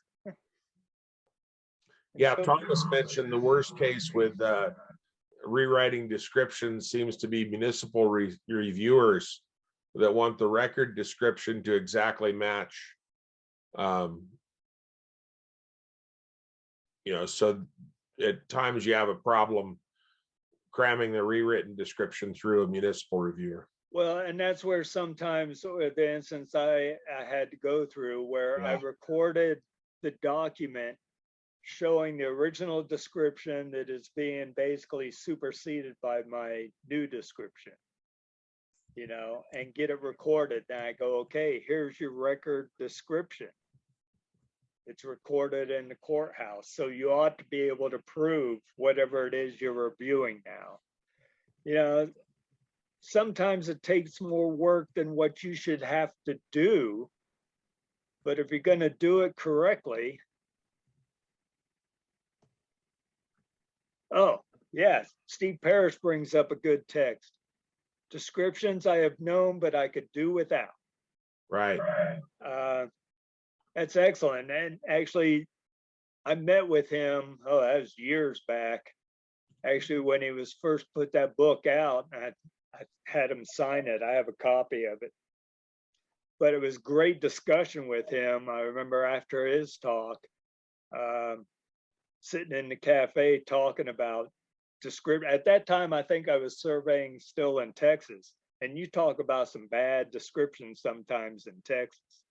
Yeah, Thomas mentioned the worst case with rewriting descriptions seems to be municipal reviewers that want the record description to exactly match. So at times you have a problem cramming the rewritten description through a municipal reviewer. Well, and that's where sometimes the instance I had to go through where I recorded the document showing the original description that is being basically superseded by my new description, and get it recorded. Then I go, okay, here's your record description. It's recorded in the courthouse. So you ought to be able to prove whatever it is you're reviewing now. Sometimes it takes more work than what you should have to do. But if you're going to do it correctly, oh, yes, Steve Parrish brings up a good text. Descriptions I have known, but I could do without. Right. That's excellent. And actually, I met with him, oh, that was years back. Actually, when he was first put that book out, I had him sign it. I have a copy of it. But it was great discussion with him. I remember after his talk, sitting in the cafe talking about description. At that time, I think I was surveying still in Texas. And you talk about some bad descriptions sometimes in Texas.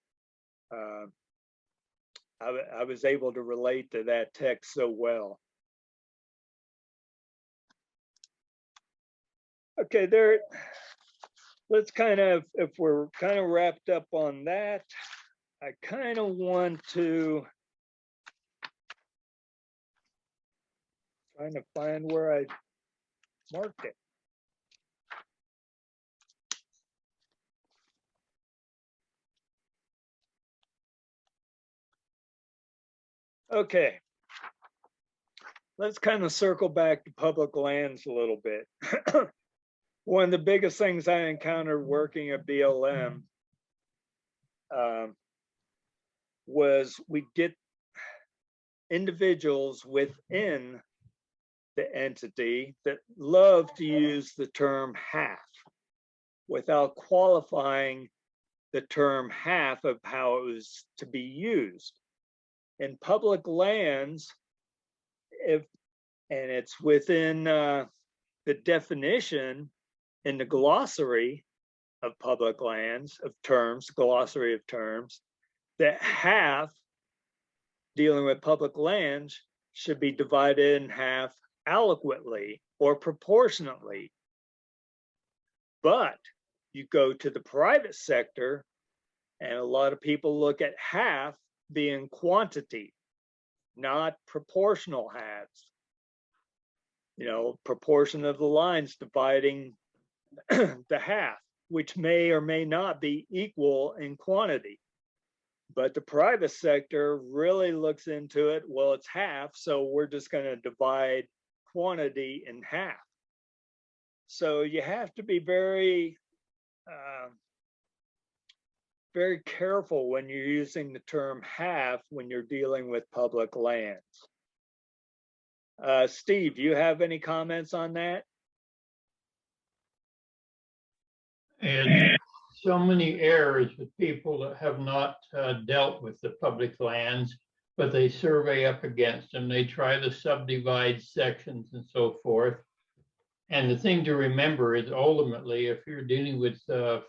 I was able to relate to that text so well. Okay, let's kind of, if we're kind of wrapped up on that, I kind of want to, trying to find where I marked it. Okay. Let's kind of circle back to public lands a little bit. One of the biggest things I encountered working at BLM was we get individuals within the entity that love to use the term half without qualifying the term half of how it was to be used. In public lands, and it's within the definition in the glossary of public lands of terms, glossary of terms, that half dealing with public lands should be divided in half adequately or proportionately. But you go to the private sector, and a lot of people look at half being quantity, not proportional halves. You know, proportion of the lines dividing the half, which may or may not be equal in quantity. But the private sector really looks into it, well, it's half, so we're just going to divide quantity in half. So you have to be very, very careful when you're using the term half when you're dealing with public lands. Steve, you have any comments on that? And so many errors with people that have not dealt with the public lands, but they survey up against them. They try to subdivide sections and so forth. And the thing to remember is ultimately, if you're dealing with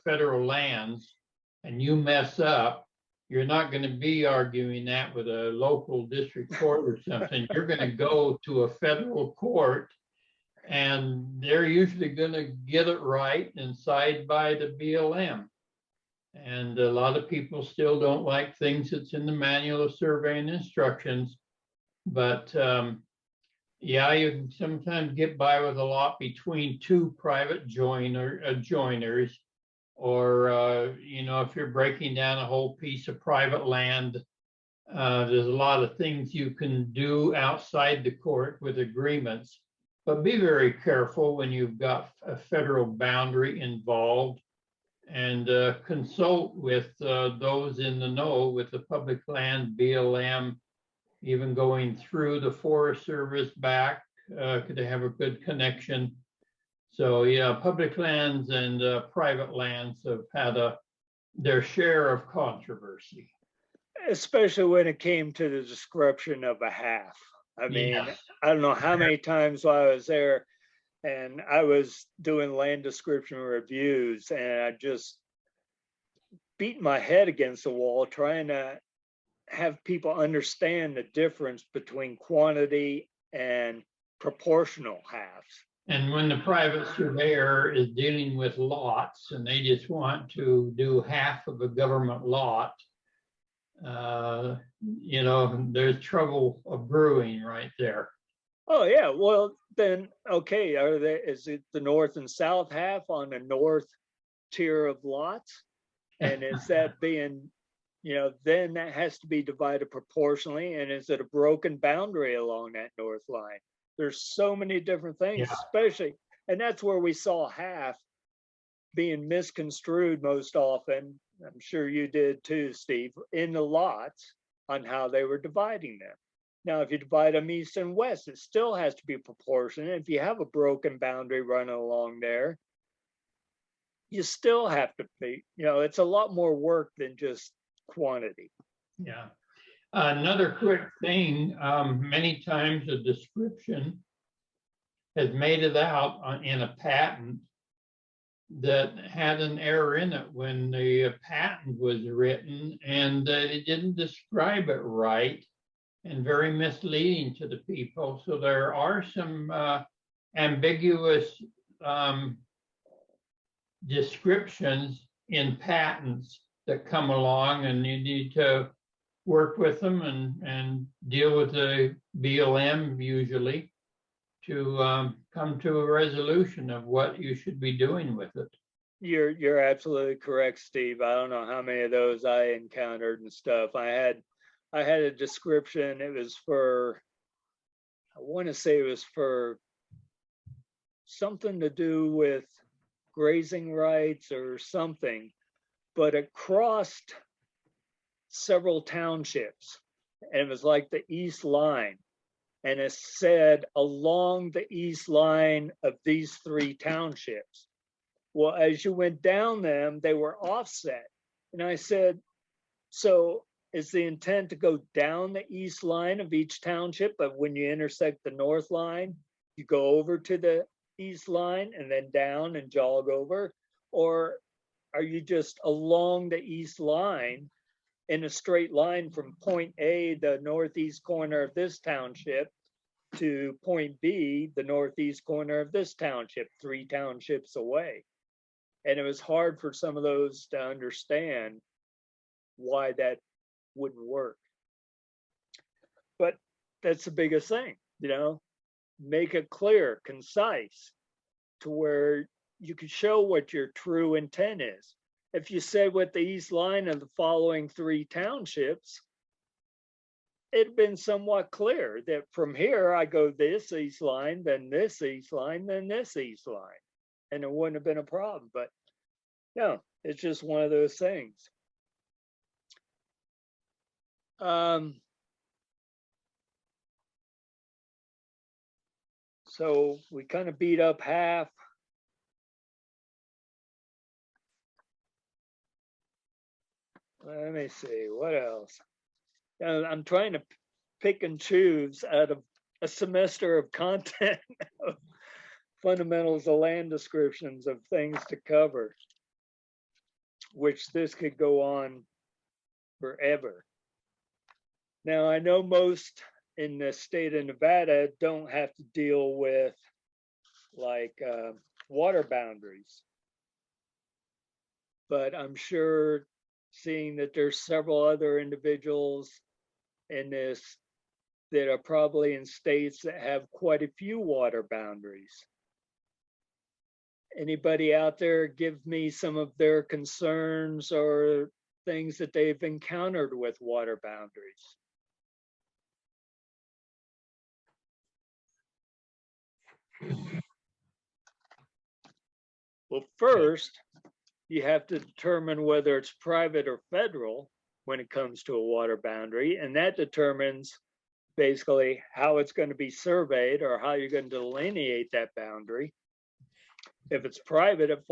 federal lands and you mess up, you're not going to be arguing that with a local district court or something. You're going to go to a federal court, and they're usually going to get it right and side by the BLM. And a lot of people still don't like things that's in the manual of surveying instructions. But yeah, you can sometimes get by with a lot between two private adjoiners, or you know, if you're breaking down a whole piece of private land, there's a lot of things you can do outside the court with agreements. But be very careful when you've got a federal boundary involved, and consult with those in the know with the public land, BLM, even going through the Forest Service back, could they have a good connection? So yeah, public lands and private lands have had their share of controversy. Especially when it came to the description of a half. I mean, Yes. I don't know how many times while I was there and I was doing land description reviews, and I just beat my head against the wall trying to have people understand the difference between quantity and proportional halves. And when the private surveyor is dealing with lots and they just want to do half of a government lot, you know, there's trouble of brewing right there. Oh yeah, well then, okay, is it the north and south half on the north tier of lots? And is that being, you know, then that has to be divided proportionally, and is it a broken boundary along that north line? There's so many different things, Yeah. especially, and that's where we saw half being misconstrued most often. I'm sure you did too, Steve, in the lots on how they were dividing them. Now, if you divide them east and west, it still has to be proportionate. If you have a broken boundary running along there, you still have to be, it's a lot more work than just quantity. Yeah. Another quick thing, many times a description has made it out in a patent that had an error in it when the patent was written, and it didn't describe it right and very misleading to the people. So there are some ambiguous descriptions in patents that come along, and you need to work with them and deal with the BLM usually to come to a resolution of what you should be doing with it. You're absolutely correct, Steve. I don't know how many of those I encountered and stuff. I had a description. It was for, I want to say it was for something to do with grazing rights or something, but it crossed several townships, and it was like the east line. And it said along the east line of these 3 townships. Well, as you went down them, they were offset. And I said, so is the intent to go down the east line of each township, but when you intersect the north line, you go over to the east line and then down and jog over? Or are you just along the east line in a straight line from point A, the northeast corner of this township, to point B, the northeast corner of this township, 3 townships away? And it was hard for some of those to understand why that wouldn't work. But that's the biggest thing, make it clear, concise, to where you can show what your true intent is. If you said what the east line of the following 3 townships, it'd been somewhat clear that from here I go this east line, then this east line, then this east line, and it wouldn't have been a problem. But no, it's just one of those things. So we kind of beat up half. Let me see, what else? I'm trying to pick and choose out of a semester of content of fundamentals of land descriptions of things to cover, which this could go on forever. Now, I know most in the state of Nevada don't have to deal with like water boundaries, but I'm sure, seeing that there's several other individuals in this that are probably in states that have quite a few water boundaries. Anybody out there give me some of their concerns or things that they've encountered with water boundaries? Well, first, you have to determine whether it's private or federal when it comes to a water boundary, and that determines basically how it's going to be surveyed or how you're going to delineate that boundary. If it's private, it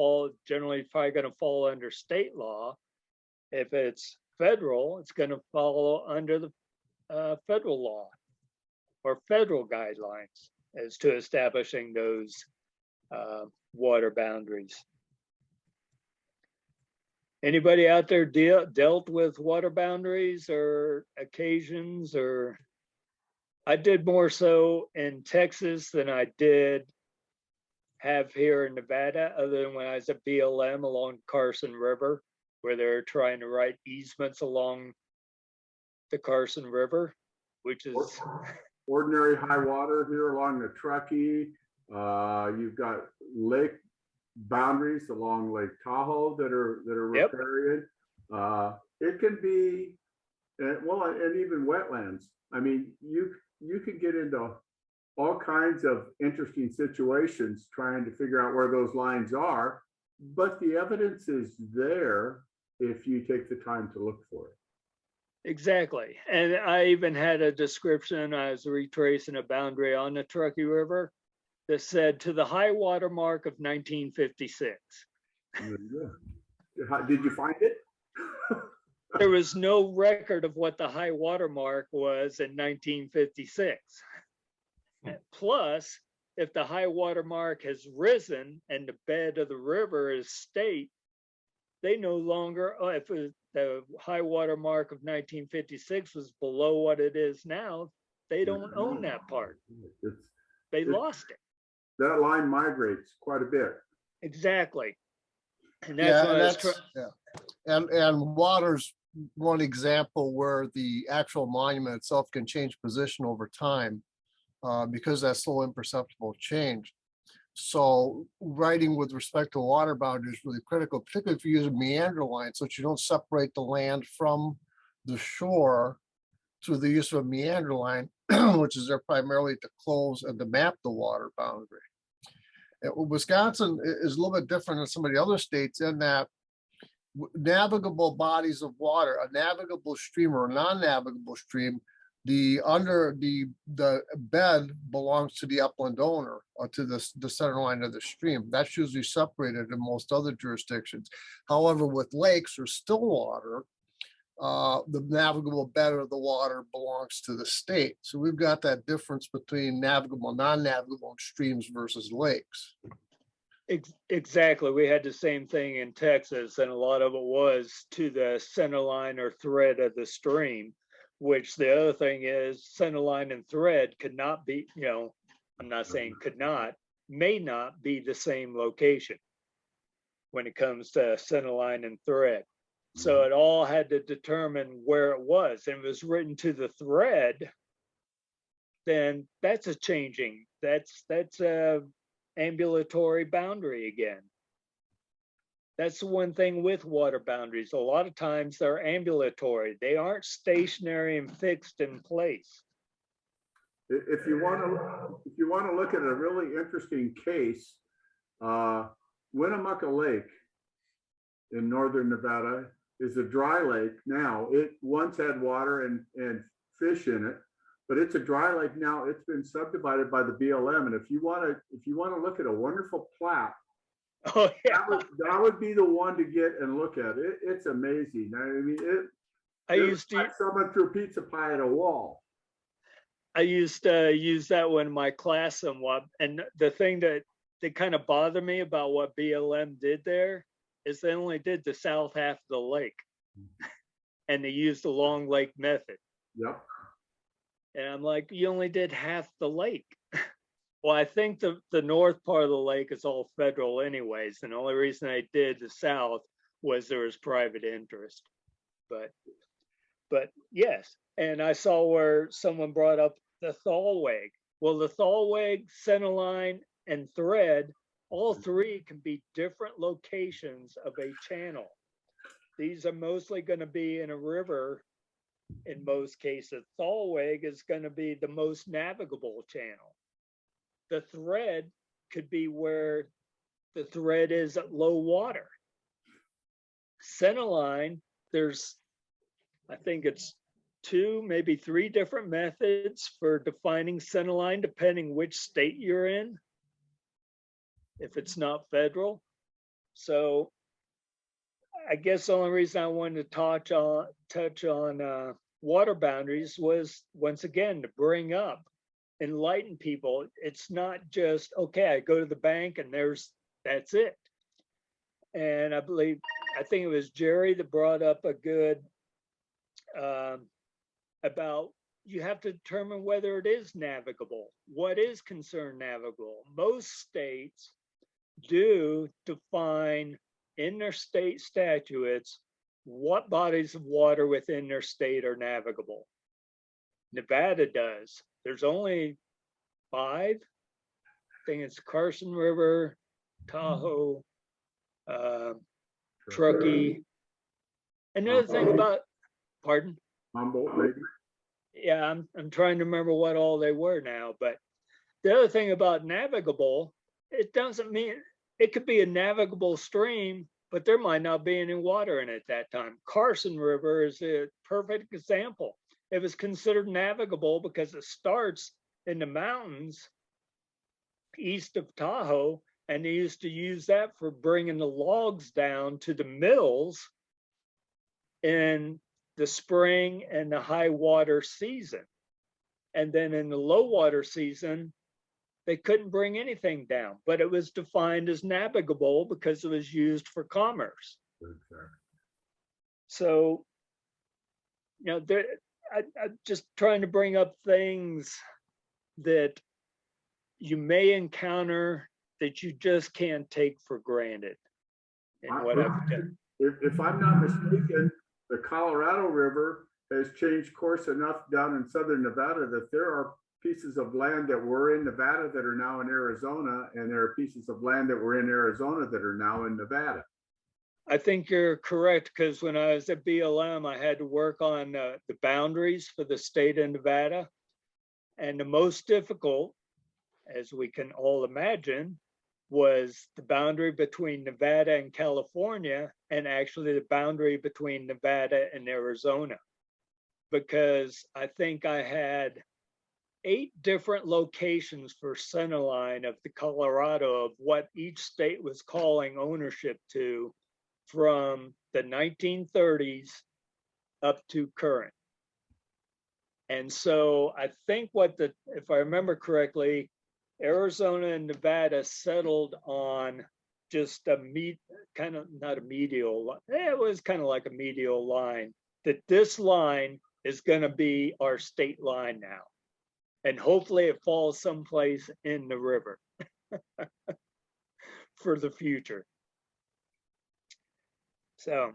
generally probably going to fall under state law. If it's federal, it's going to follow under the federal law or federal guidelines as to establishing those water boundaries. Anybody out there dealt with water boundaries or occasions? Or I did more so in Texas than I did have here in Nevada, other than when I was at BLM along Carson River, where they're trying to write easements along the Carson River, which is ordinary high water here along the Truckee. You've got lake boundaries along Lake Tahoe that are riparian. It can be, and even wetlands. I mean, you can get into all kinds of interesting situations trying to figure out where those lines are. But the evidence is there if you take the time to look for it. Exactly. And I even had a description, I was retracing a boundary on the Truckee River that said to the high water mark of 1956. There you go. Did you find it? There was no record of what the high water mark was in 1956. Plus, if the high water mark has risen and the bed of the river is state, they no longer, if the high water mark of 1956 was below what it is now, they don't own that part. They lost it. That line migrates quite a bit. Exactly. And Yeah, that's what and water's one example where the actual monument itself can change position over time because that's slow imperceptible change. So writing with respect to water boundaries is really critical, particularly if you use a meander line, so that you don't separate the land from the shore through the use of a meander line, which is there primarily to close and to map the water boundary. Wisconsin is a little bit different than some of the other states in that navigable bodies of water, a navigable stream or a non-navigable stream, the bed belongs to the upland owner or to the center line of the stream. That's usually separated in most other jurisdictions. However, with lakes or still water, the navigable bed of the water belongs to the state. So we've got that difference between navigable, non-navigable streams versus lakes. exactly. We had the same thing in Texas, and a lot of it was to the center line or thread of the stream, which the other thing is center line and thread could not be, I'm not saying could not, may not be the same location when it comes to center line and thread. So it all had to determine where it was, and it was written to the thread, then that's a changing, that's a ambulatory boundary again. That's the one thing with water boundaries. A lot of times they're ambulatory. They aren't stationary and fixed in place. If you want to look at a really interesting case, Winnemucca Lake in northern Nevada is a dry lake now. It once had water and fish in it, but it's a dry lake now. It's been subdivided by the BLM. And if you want to look at a wonderful plat, oh yeah, that would be the one to get and look at. It's amazing. I mean, I used to someone threw pizza pie at a wall. I used to use that one in my class somewhat. And the thing that kind of bothered me about what BLM did there is they only did the south half of the lake, and they used the long lake method. Yep. And I'm like, you only did half the lake. Well, I think the north part of the lake is all federal anyways. And the only reason I did the south was there was private interest. But yes, and I saw where someone brought up the Thalweg. Well, the Thalweg, centerline, and thread, all three can be different locations of a channel. These are mostly going to be in a river in most cases. Thalweg is going to be the most navigable channel. The thread could be where the thread is at low water. Centerline, there's, I think it's 2, maybe 3 different methods for defining centerline, depending which state you're in, if it's not federal. So I guess the only reason I wanted to touch on water boundaries was, once again, to bring up, enlighten people. It's not just, okay, I go to the bank and that's it. And I think it was Jerry that brought up a good, about you have to determine whether it is navigable. What is considered navigable? Most states do define in their state statutes what bodies of water within their state are navigable. Nevada does. There's only 5. I think it's Carson River, Tahoe, Truckee. Another thing about, pardon? Humboldt, maybe. Yeah, I'm trying to remember what all they were now, but the other thing about navigable, it doesn't mean, it could be a navigable stream, but there might not be any water in it at that time. Carson River is a perfect example. It was considered navigable because it starts in the mountains east of Tahoe, and they used to use that for bringing the logs down to the mills in the spring and the high water season. And then in the low water season, they couldn't bring anything down, but it was defined as navigable because it was used for commerce. So, you know, I'm just trying to bring up things that you may encounter that you just can't take for granted. And what I've done. If I'm not mistaken, the Colorado River has changed course enough down in southern Nevada that there are pieces of land that were in Nevada that are now in Arizona, and there are pieces of land that were in Arizona that are now in Nevada. I think you're correct, because when I was at BLM, I had to work on the boundaries for the state of Nevada. And the most difficult, as we can all imagine, was the boundary between Nevada and California, and actually the boundary between Nevada and Arizona. Because I think I had 8 different locations for centerline of the Colorado of what each state was calling ownership to from the 1930s up to current. And so I think if I remember correctly, Arizona and Nevada settled on just a not a medial, it was kind of like a medial line, that this line is going to be our state line now. And hopefully it falls someplace in the river for the future. So,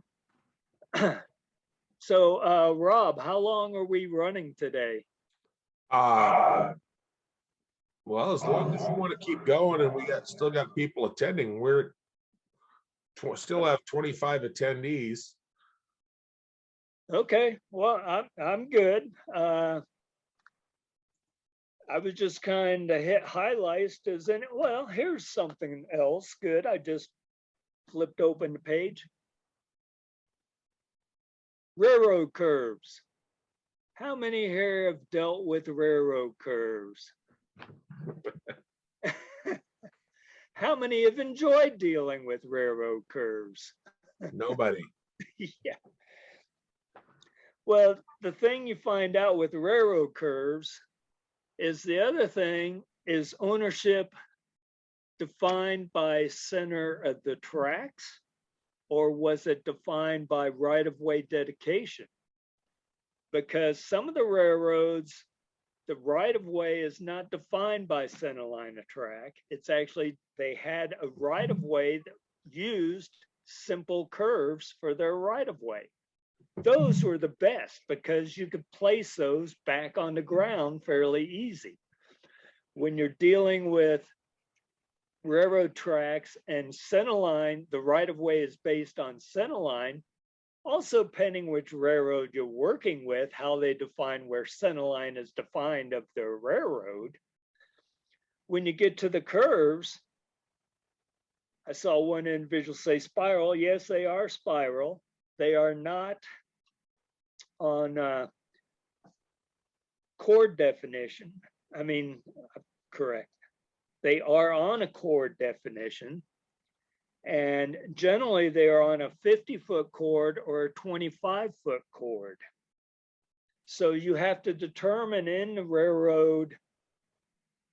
Rob, how long are we running today? Well, as long as you want to keep going and we still got people attending, we're still have 25 attendees. Okay, well, I'm good. I was just kind of hit highlights well, here's something else good. I just flipped open the page. Railroad curves. How many here have dealt with railroad curves? How many have enjoyed dealing with railroad curves? Nobody. Yeah. Well, the thing you find out with railroad curves is the other thing is ownership defined by center of the tracks, or was it defined by right-of-way dedication? Because some of the railroads, the right-of-way is not defined by center line of track. It's actually, they had a right-of-way that used simple curves for their right-of-way. Those were the best because you could place those back on the ground fairly easy. When you're dealing with railroad tracks and centerline, the right-of-way is based on centerline. Also, depending which railroad you're working with, how they define where centerline is defined of their railroad. When you get to the curves, I saw one individual say spiral. Yes, they are spiral. They are not on chord definition. I mean, correct. They are on a chord definition. And generally they are on a 50-foot chord or a 25-foot chord. So you have to determine in the railroad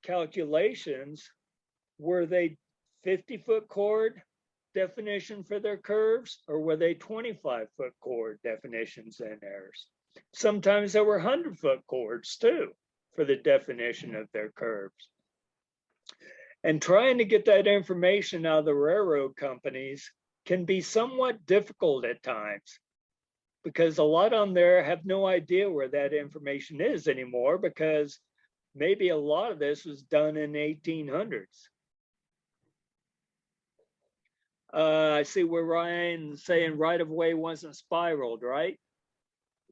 calculations, were they 50-foot chord definition for their curves, or were they 25-foot chord definitions in theirs? Sometimes there were 100-foot chords too for the definition of their curves. And trying to get that information out of the railroad companies can be somewhat difficult at times, because a lot of them there have no idea where that information is anymore, because maybe a lot of this was done in the 1800s. I see where Ryan's saying right-of-way wasn't spiraled, right?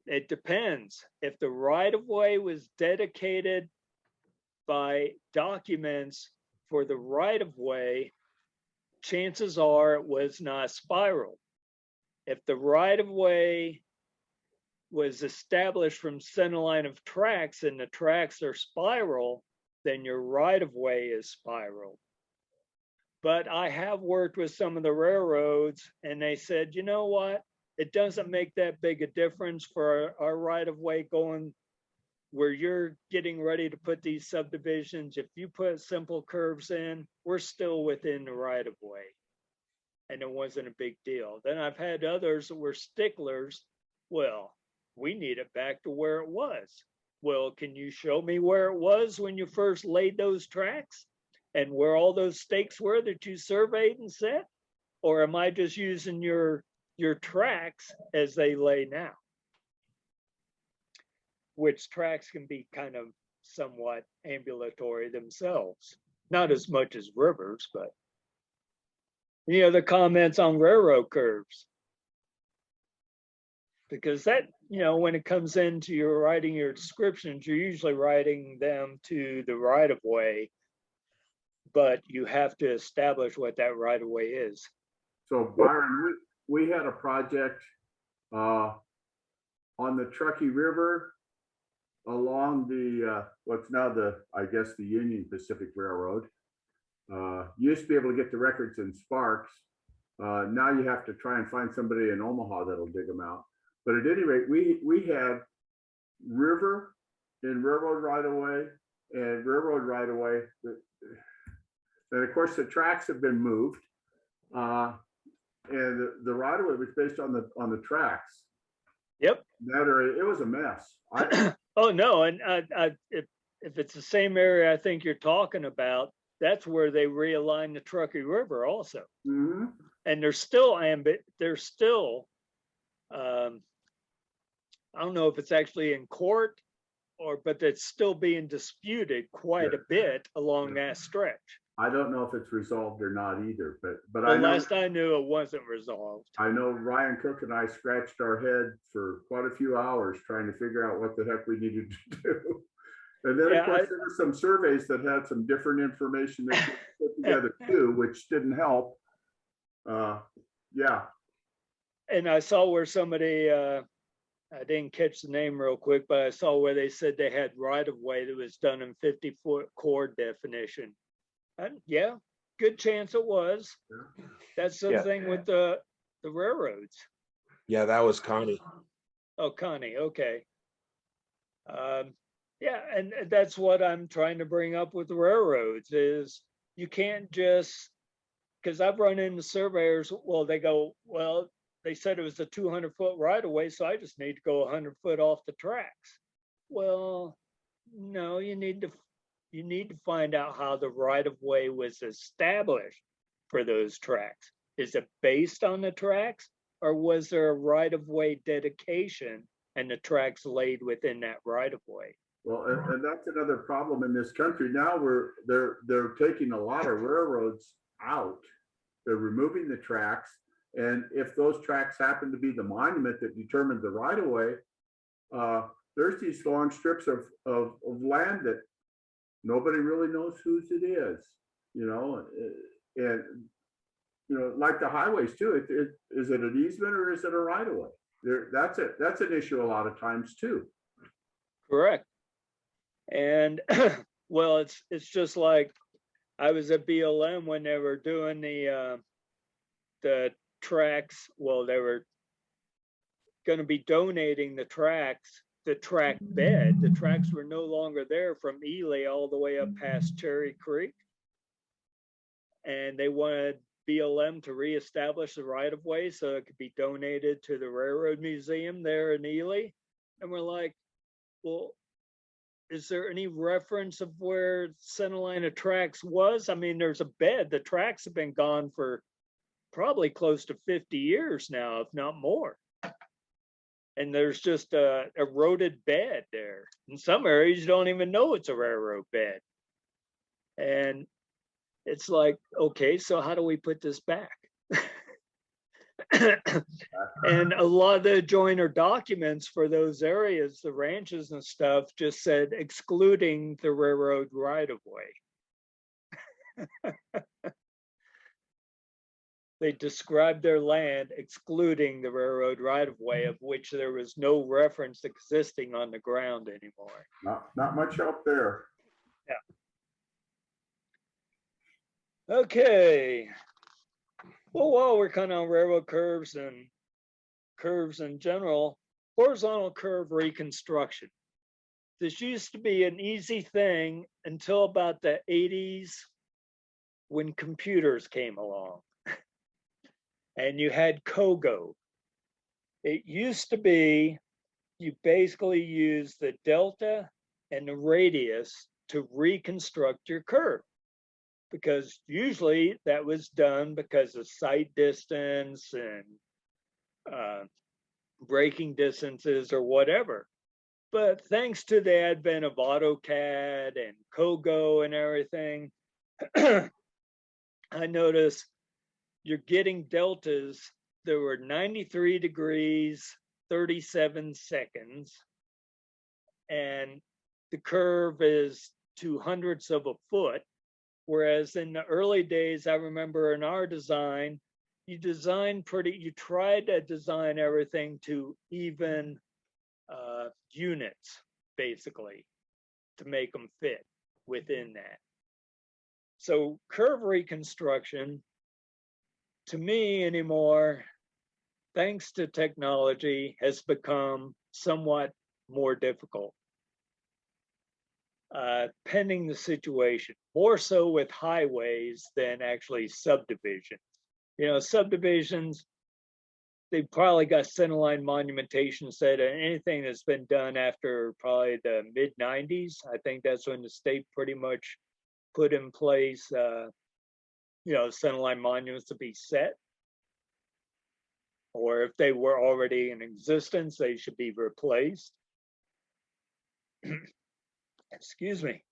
It depends. If the right-of-way was dedicated by documents for the right-of-way, chances are it was not spiral. If the right of way was established from center line of tracks and the tracks are spiral, then your right of way is spiral. But I have worked with some of the railroads and they said, you know what? It doesn't make that big a difference for our right of way going where you're getting ready to put these subdivisions. If you put simple curves in, we're still within the right of way. And it wasn't a big deal. Then I've had others that were sticklers. Well, we need it back to where it was. Well, can you show me where it was when you first laid those tracks and where all those stakes were that you surveyed and set? Or am I just using your tracks as they lay now? Which tracks can be kind of somewhat ambulatory themselves. Not as much as rivers, but any other comments on railroad curves? Because that, you know, when it comes into your writing your descriptions, you're usually writing them to the right of way, but you have to establish what that right of way is. So Byron, we had a project on the Truckee River along the what's now the, I guess, the Union Pacific Railroad. Used to be able to get the records in Sparks. Now you have to try and find somebody in Omaha that'll dig them out. But at any rate, we had river and railroad right of way and railroad right of way. And of course, the tracks have been moved, and the right of way was based on the tracks. Yep. That area, it was a mess. Oh no, and if it's the same area I think you're talking about, that's where they realigned the Truckee River also. Mm-hmm. And there's still I don't know if it's actually in court but it's still being disputed quite a bit along that stretch. I don't know if it's resolved or not either, but well, I know, last I knew it wasn't resolved. I know Ryan Cook and I scratched our head for quite a few hours trying to figure out what the heck we needed to do. And then, of course, there were some surveys that had some different information that put together too, which didn't help. Yeah. And I saw where somebody, I didn't catch the name real quick, but I saw where they said they had right of way that was done in 50-foot chord definition. And yeah, good chance it was. Yeah. That's the thing with the railroads. Yeah, that was Connie. Oh, Connie. Okay. Yeah, and that's what I'm trying to bring up with the railroads is you can't just, because I've run into surveyors, well, they go, well, they said it was a 200-foot right of way, so I just need to go 100 foot off the tracks. Well, no, you need to find out how the right of way was established for those tracks. Is it based on the tracks, or was there a right of way dedication and the tracks laid within that right of way? Well, and that's another problem in this country. Now they're taking a lot of railroads out. They're removing the tracks. And if those tracks happen to be the monument that determined the right of way, there's these long strips of land that nobody really knows whose it is, you know, and, you know, like the highways too, is it an easement or is it a right of way? That's an issue a lot of times too. Correct. And well, it's just like I was at BLM when they were doing the tracks. Well, they were going to be donating the track bed. The tracks were no longer there from Ely all the way up past Cherry Creek. And they wanted BLM to reestablish the right of way so it could be donated to the Railroad Museum there in Ely. And we're like, well, is there any reference of where center line of tracks was? I mean, there's a bed. The tracks have been gone for probably close to 50 years now, if not more. And there's just a eroded bed there. In some areas, you don't even know it's a railroad bed. And it's like, okay, so how do we put this back? And a lot of the adjoiner documents for those areas, the ranches and stuff, just said excluding the railroad right of way. they described their land excluding the railroad right-of-way, of which there was no reference existing on the ground anymore. Not much help there. Okay. Well, while we're kind of on railroad curves and curves in general, horizontal curve reconstruction. This used to be an easy thing until about the 80s when computers came along and you had COGO. It used to be you basically use the delta and the radius to reconstruct your curve, because usually that was done because of sight distance and braking distances or whatever. But thanks to the advent of AutoCAD and COGO and everything, I noticed you're getting deltas that were 93 degrees, 37 seconds, and the curve is 2/100ths of a foot. Whereas in the early days, I remember in our design, you tried to design everything to even units, basically, to make them fit within that. So curve reconstruction, to me anymore, thanks to technology, has become somewhat more difficult, pending the situation, more so with highways than actually subdivisions. You know, subdivisions, they probably got centerline monumentation set, and anything that's been done after probably the mid 90s, I think that's when the state pretty much put in place, centerline monuments to be set. Or if they were already in existence, they should be replaced. Excuse me.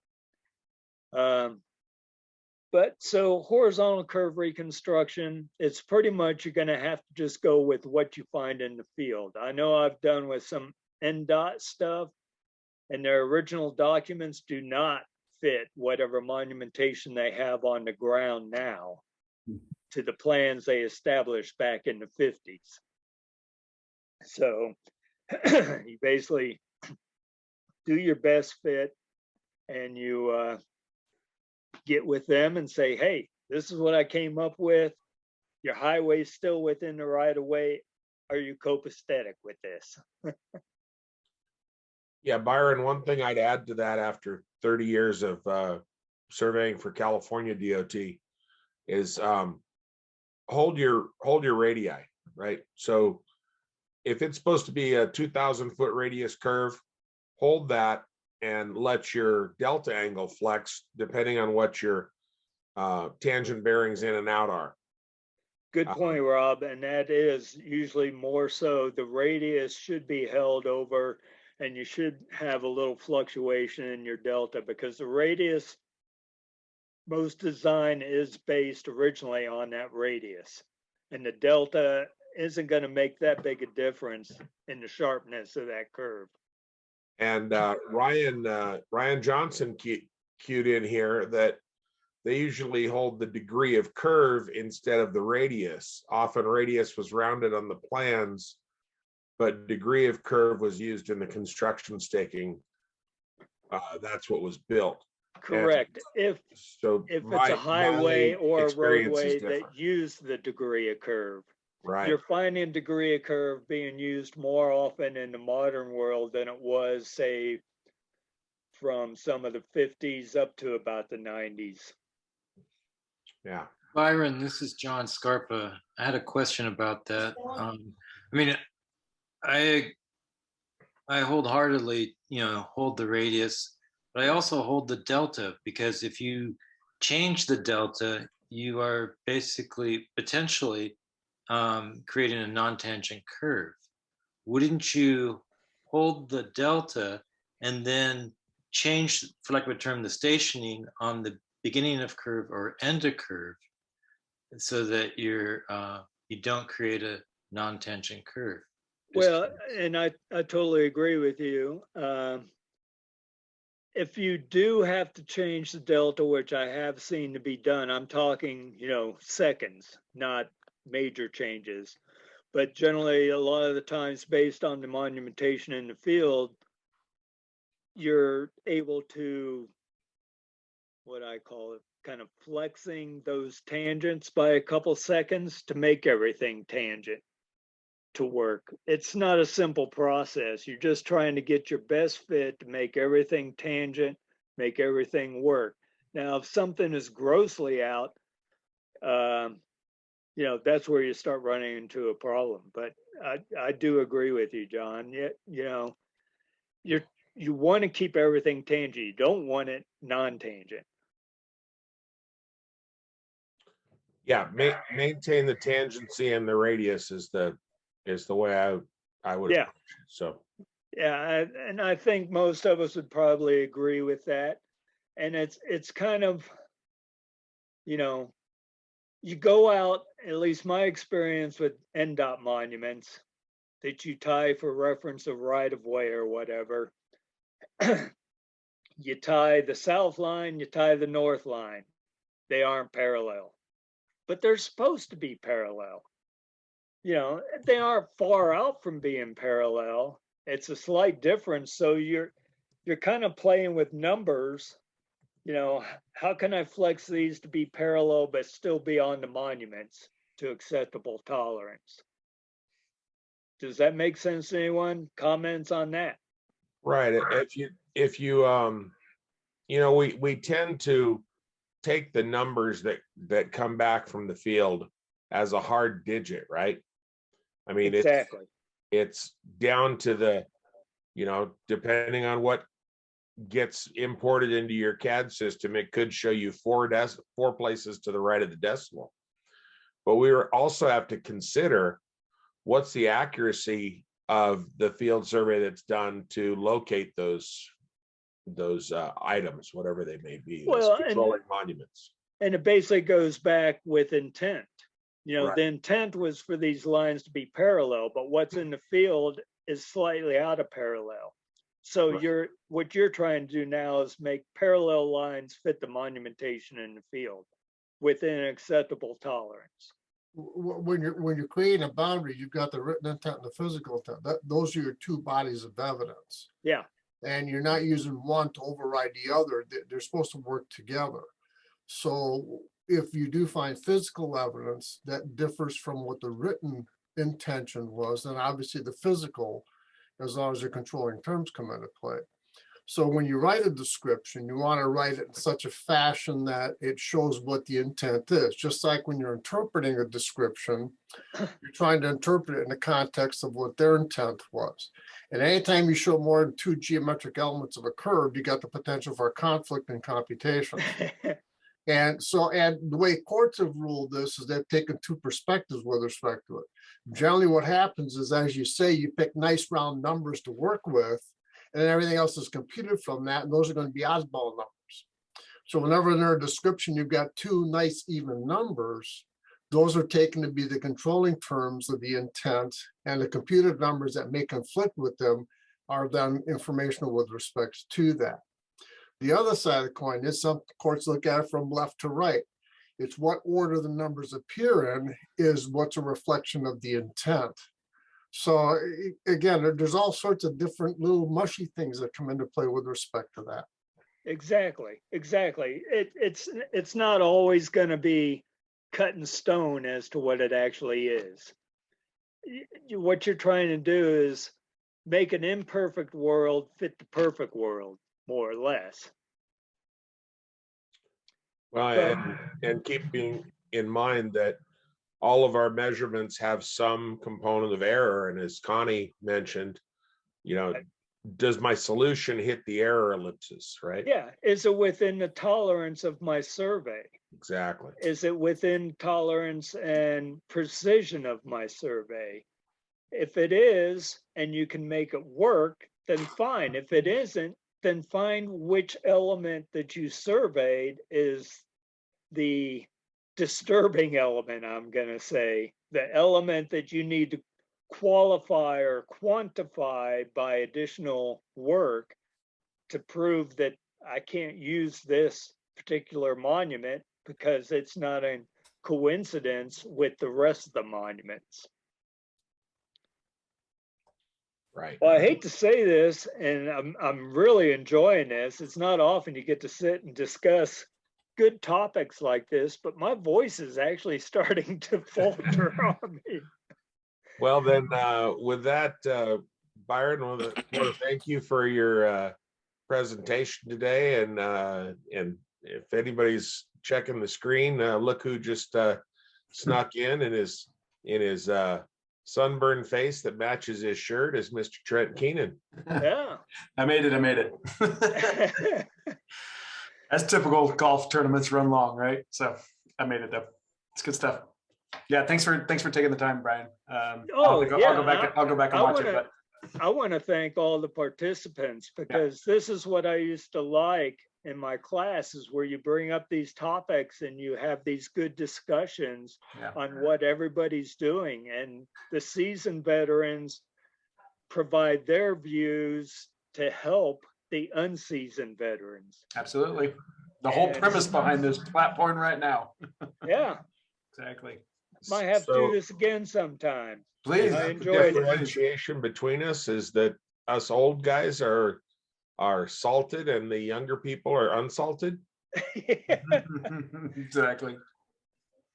But so horizontal curve reconstruction, it's pretty much you're going to have to just go with what you find in the field. I know I've done with some NDOT stuff, and their original documents do not fit whatever monumentation they have on the ground now to the plans they established back in the 50s. So you basically do your best fit, and you get with them and say, hey, this is what I came up with. Your highway's still within the right of way. Are you copacetic with this? Yeah, Byron, one thing I'd add to that after 30 years of surveying for California DOT is hold your radii, right? So if it's supposed to be a 2,000 foot radius curve, hold that and let your delta angle flex depending on what your tangent bearings in and out are. Good point, Rob. And that is usually more so the radius should be held over, and you should have a little fluctuation in your delta, because the radius, most design is based originally on that radius. And the delta isn't going to make that big a difference in the sharpness of that curve. And Ryan Johnson cued in here that they usually hold the degree of curve instead of the radius. Often radius was rounded on the plans, but degree of curve was used in the construction staking. That's what was built. Correct. And if it's a highway or a roadway that use the degree of curve. Right. You're finding degree of curve being used more often in the modern world than it was, say, from some of the 50s up to about the 90s. Yeah. Byron, this is John Scarpa. I had a question about that. I wholeheartedly, hold the radius, but I also hold the delta, because if you change the delta, you are basically potentially creating a non-tangent curve. Wouldn't you hold the delta and then change, for lack of a term, the stationing on the beginning of curve or end of curve, so that you don't create a non-tangent curve? Well, and I totally agree with you. If you do have to change the delta, which I have seen to be done, I'm talking, seconds, not major changes. But generally, a lot of the times based on the monumentation in the field, you're able to, what I call it, kind of flexing those tangents by a couple seconds to make everything tangent to work. It's not a simple process. You're just trying to get your best fit to make everything tangent, make everything work. Now, if something is grossly out, that's where you start running into a problem. But I do agree with you, John. You want to keep everything tangent. You don't want it non-tangent. Yeah, maintain the tangency and the radius is the way I would. Yeah. approach it. So Yeah, and I think most of us would probably agree with that. And it's kind of, you go out, at least my experience with NDOT monuments that you tie for reference of right of way or whatever, you tie the south line, you tie the north line. They aren't parallel, but they're supposed to be parallel. They aren't far out from being parallel. It's a slight difference. So you're kind of playing with numbers. How can I flex these to be parallel but still be on the monuments to acceptable tolerance? Does that make sense to anyone? Comments on that? right, if you we tend to take the numbers that come back from the field as a hard digit, right? I mean, Exactly. it's down to the, depending on what gets imported into your CAD system, it could show you four places to the right of the decimal. But we also have to consider what's the accuracy of the field survey that's done to locate those items, whatever they may be, those Well, controlling monuments. and it basically goes back with intent. Right. The intent was for these lines to be parallel, but what's in the field is slightly out of parallel. So Right. what you're trying to do now is make parallel lines fit the monumentation in the field within an acceptable tolerance. When you're creating a boundary, you've got the written intent and the physical intent. Those are your two bodies of evidence. Yeah. And you're not using one to override the other. They're supposed to work together. So if you do find physical evidence that differs from what the written intention was, then obviously the physical, as long as your controlling terms come into play. So when you write a description, you want to write it in such a fashion that it shows what the intent is. Just like when you're interpreting a description, you're trying to interpret it in the context of what their intent was. And anytime you show more than two geometric elements of a curve, you got the potential for conflict in computation. And the way courts have ruled this is they've taken two perspectives with respect to it. Generally, what happens is, as you say, you pick nice round numbers to work with, and then everything else is computed from that, and those are going to be oddball numbers. So whenever in their description you've got two nice even numbers, those are taken to be the controlling terms of the intent, and the computed numbers that may conflict with them are then informational with respect to that. The other side of the coin is some courts look at it from left to right. It's what order the numbers appear in is what's a reflection of the intent. So again, there's all sorts of different little mushy things that come into play with respect to that. Exactly. It's not always going to be cut in stone as to what it actually is. What you're trying to do is make an imperfect world fit the perfect world, more or less. Well, and keeping in mind that all of our measurements have some component of error. And as Connie mentioned, does my solution hit the error ellipses, right? Yeah. Is it within the tolerance of my survey? Exactly. Is it within tolerance and precision of my survey? If it is, and you can make it work, then fine. If it isn't, then find which element that you surveyed is the disturbing element, I'm going to say, the element that you need to qualify or quantify by additional work to prove that I can't use this particular monument because it's not in coincidence with the rest of the monuments. Right. Well, I hate to say this, and I'm really enjoying this. It's not often you get to sit and discuss good topics like this, but my voice is actually starting to falter on me. Well, then, with that, Byron, I want to thank you for your presentation today. And if anybody's checking the screen, look who just snuck in his sunburned face that matches his shirt is Mr. Trent Keenan. Yeah. I made it. That's typical golf tournaments run long, right? So I made it though. It's good stuff. Yeah, thanks for taking the time, Brian. I'll go back and watch it. But I want to thank all the participants, because this is what I used to like in my classes, where you bring up these topics and you have these good discussions on what everybody's doing, and the seasoned veterans provide their views to help the unseasoned veterans. absolutely. The whole premise behind this platform right now. Yeah, Exactly. might have to do this again sometime. Please. I The enjoyed it. differentiation between us is that us old guys are salted and the younger people are unsalted. Exactly.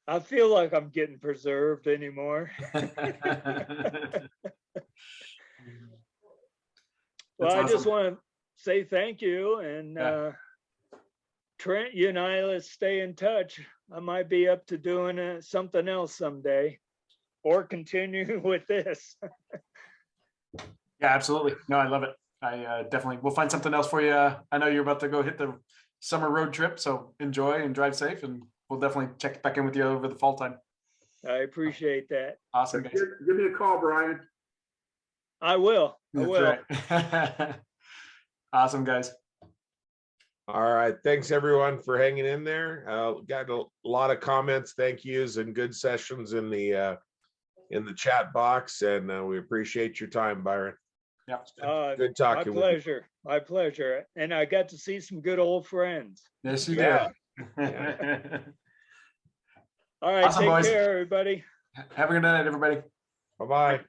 I feel like I'm getting preserved anymore. Well, I just want to say thank you, and Trent, you and I, let's stay in touch. I might be up to doing something else someday, or continue with this. Yeah, absolutely. No, I love it. I definitely, we'll find something else for you. I know you're about to go hit the summer road trip, so enjoy and drive safe, and we'll definitely check back in with you over the fall time. I appreciate that. Awesome, guys. Give me a call, Brian. I will. I will. That's right. Awesome, guys. All right. Thanks everyone for hanging in there. Got a lot of comments, thank yous, and good sessions in the chat box, and we appreciate your time, Byron. Yeah. Good talking My with you. pleasure. My pleasure. And I got to see some good old friends. Yes, you Yeah. did. All right. Awesome, take boys. care, everybody. Have a good night, everybody. Bye-bye.